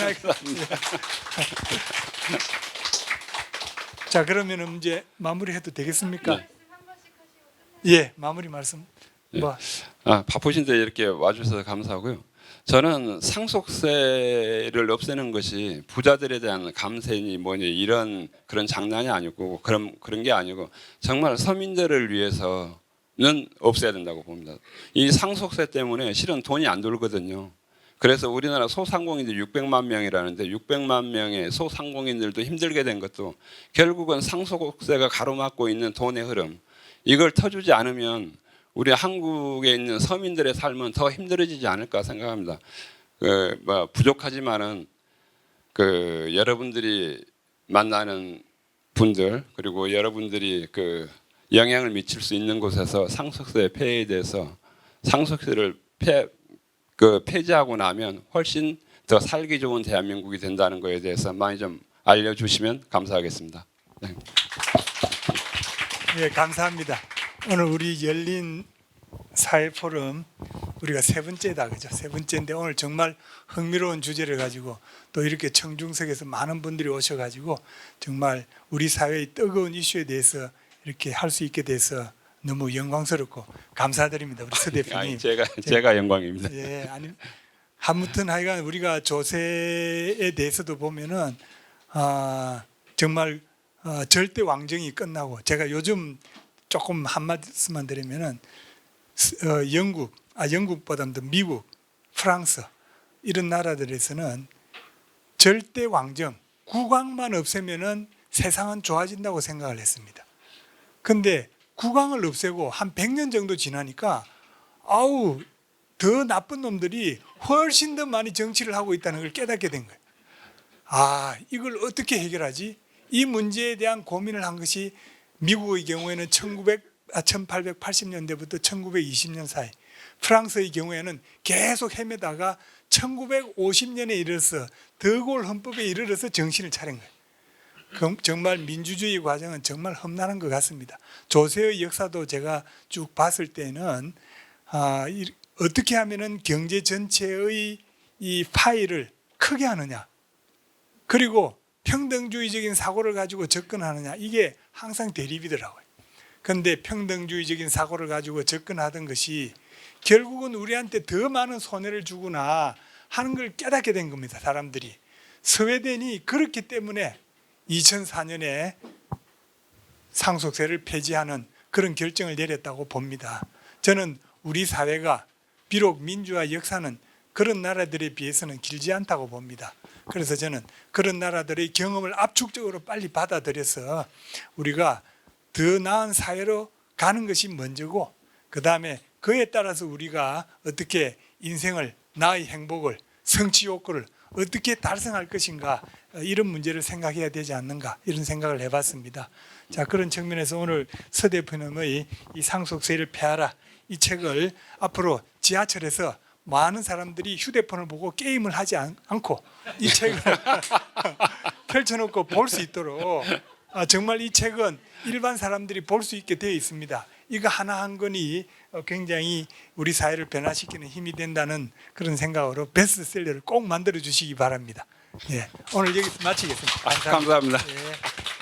자 그러면 이제 마무리해도 되겠습니까? 예, 마무리 말씀. 뭐. 바쁘신데 이렇게 와주셔서 감사하고요. 저는 상속세를 없애는 것이 부자들에 대한 감세니 뭐니 이런 그런 장난이 아니고 그런 게 아니고 정말 서민들을 위해서는 없애야 된다고 봅니다. 이 상속세 때문에 실은 돈이 안 돌거든요. 그래서 우리나라 소상공인들 600만 명이라는데 600만 명의 소상공인들도 힘들게 된 것도 결국은 상속세가 가로막고 있는 돈의 흐름. 이걸 터주지 않으면 우리 한국에 있는 서민들의 삶은 더 힘들어지지 않을까 생각합니다. 부족하지만은 여러분들이 만나는 분들 그리고 여러분들이 영향을 미칠 수 있는 곳에서 상속세 폐해에 대해서 상속세를 폐지하고 나면 훨씬 더 살기 좋은 대한민국이 된다는 것에 대해서 많이 좀 알려주시면 감사하겠습니다. 네. 예, 감사합니다. 오늘 우리 열린 사회 포럼 우리가 세 번째다 그죠? 세 번째인데 오늘 정말 흥미로운 주제를 가지고 또 이렇게 청중석에서 많은 분들이 오셔가지고 정말 우리 사회의 뜨거운 이슈에 대해서 이렇게 할 수 있게 돼서 너무 영광스럽고 감사드립니다. 우리 서 대표님. 제가 영광입니다. 예, 아니 아무튼 하여간 우리가 조세에 대해서도 보면은 정말 절대 왕정이 끝나고 제가 요즘 조금 한 말씀만 드리면은 영국보다도 미국, 프랑스 이런 나라들에서는 절대 왕정 국왕만 없애면은 세상은 좋아진다고 생각을 했습니다. 근데 국왕을 없애고 한 100년 정도 지나니까 더 나쁜 놈들이 훨씬 더 많이 정치를 하고 있다는 걸 깨닫게 된 거예요. 이걸 어떻게 해결하지? 이 문제에 대한 고민을 한 것이 미국의 경우에는 1880년대부터 1920년 사이, 프랑스의 경우에는 계속 헤매다가 1950년에 이르러서 드골 헌법에 이르러서 정신을 차린 거예요. 정말 민주주의 과정은 정말 험난한 것 같습니다. 조세의 역사도 제가 쭉 봤을 때는 어떻게 하면은 경제 전체의 이 파이를 크게 하느냐, 그리고 평등주의적인 사고를 가지고 접근하느냐, 이게 항상 대립이더라고요. 그런데 평등주의적인 사고를 가지고 접근하던 것이 결국은 우리한테 더 많은 손해를 주구나 하는 걸 깨닫게 된 겁니다. 사람들이. 스웨덴이 그렇기 때문에 2004년에 상속세를 폐지하는 그런 결정을 내렸다고 봅니다. 저는 우리 사회가 비록 민주화 역사는 그런 나라들에 비해서는 길지 않다고 봅니다. 그래서 저는 그런 나라들의 경험을 압축적으로 빨리 받아들여서 우리가 더 나은 사회로 가는 것이 먼저고, 그 다음에 그에 따라서 우리가 어떻게 인생을, 나의 행복을, 성취 욕구를 어떻게 달성할 것인가, 이런 문제를 생각해야 되지 않는가, 이런 생각을 해봤습니다. 자, 그런 측면에서 오늘 서 대표님의 이 상속세를 폐하라, 이 책을 앞으로 지하철에서 많은 사람들이 휴대폰을 보고 게임을 하지 않고 이 책을 펼쳐놓고 볼 수 있도록, 정말 이 책은 일반 사람들이 볼 수 있게 되어 있습니다. 이거 하나 한 권이 굉장히 우리 사회를 변화시키는 힘이 된다는 그런 생각으로 베스트셀러를 꼭 만들어 주시기 바랍니다. 예, 오늘 여기서 마치겠습니다. 감사합니다. 예,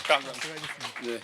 감사합니다. 수고하셨습니다. 네. 예.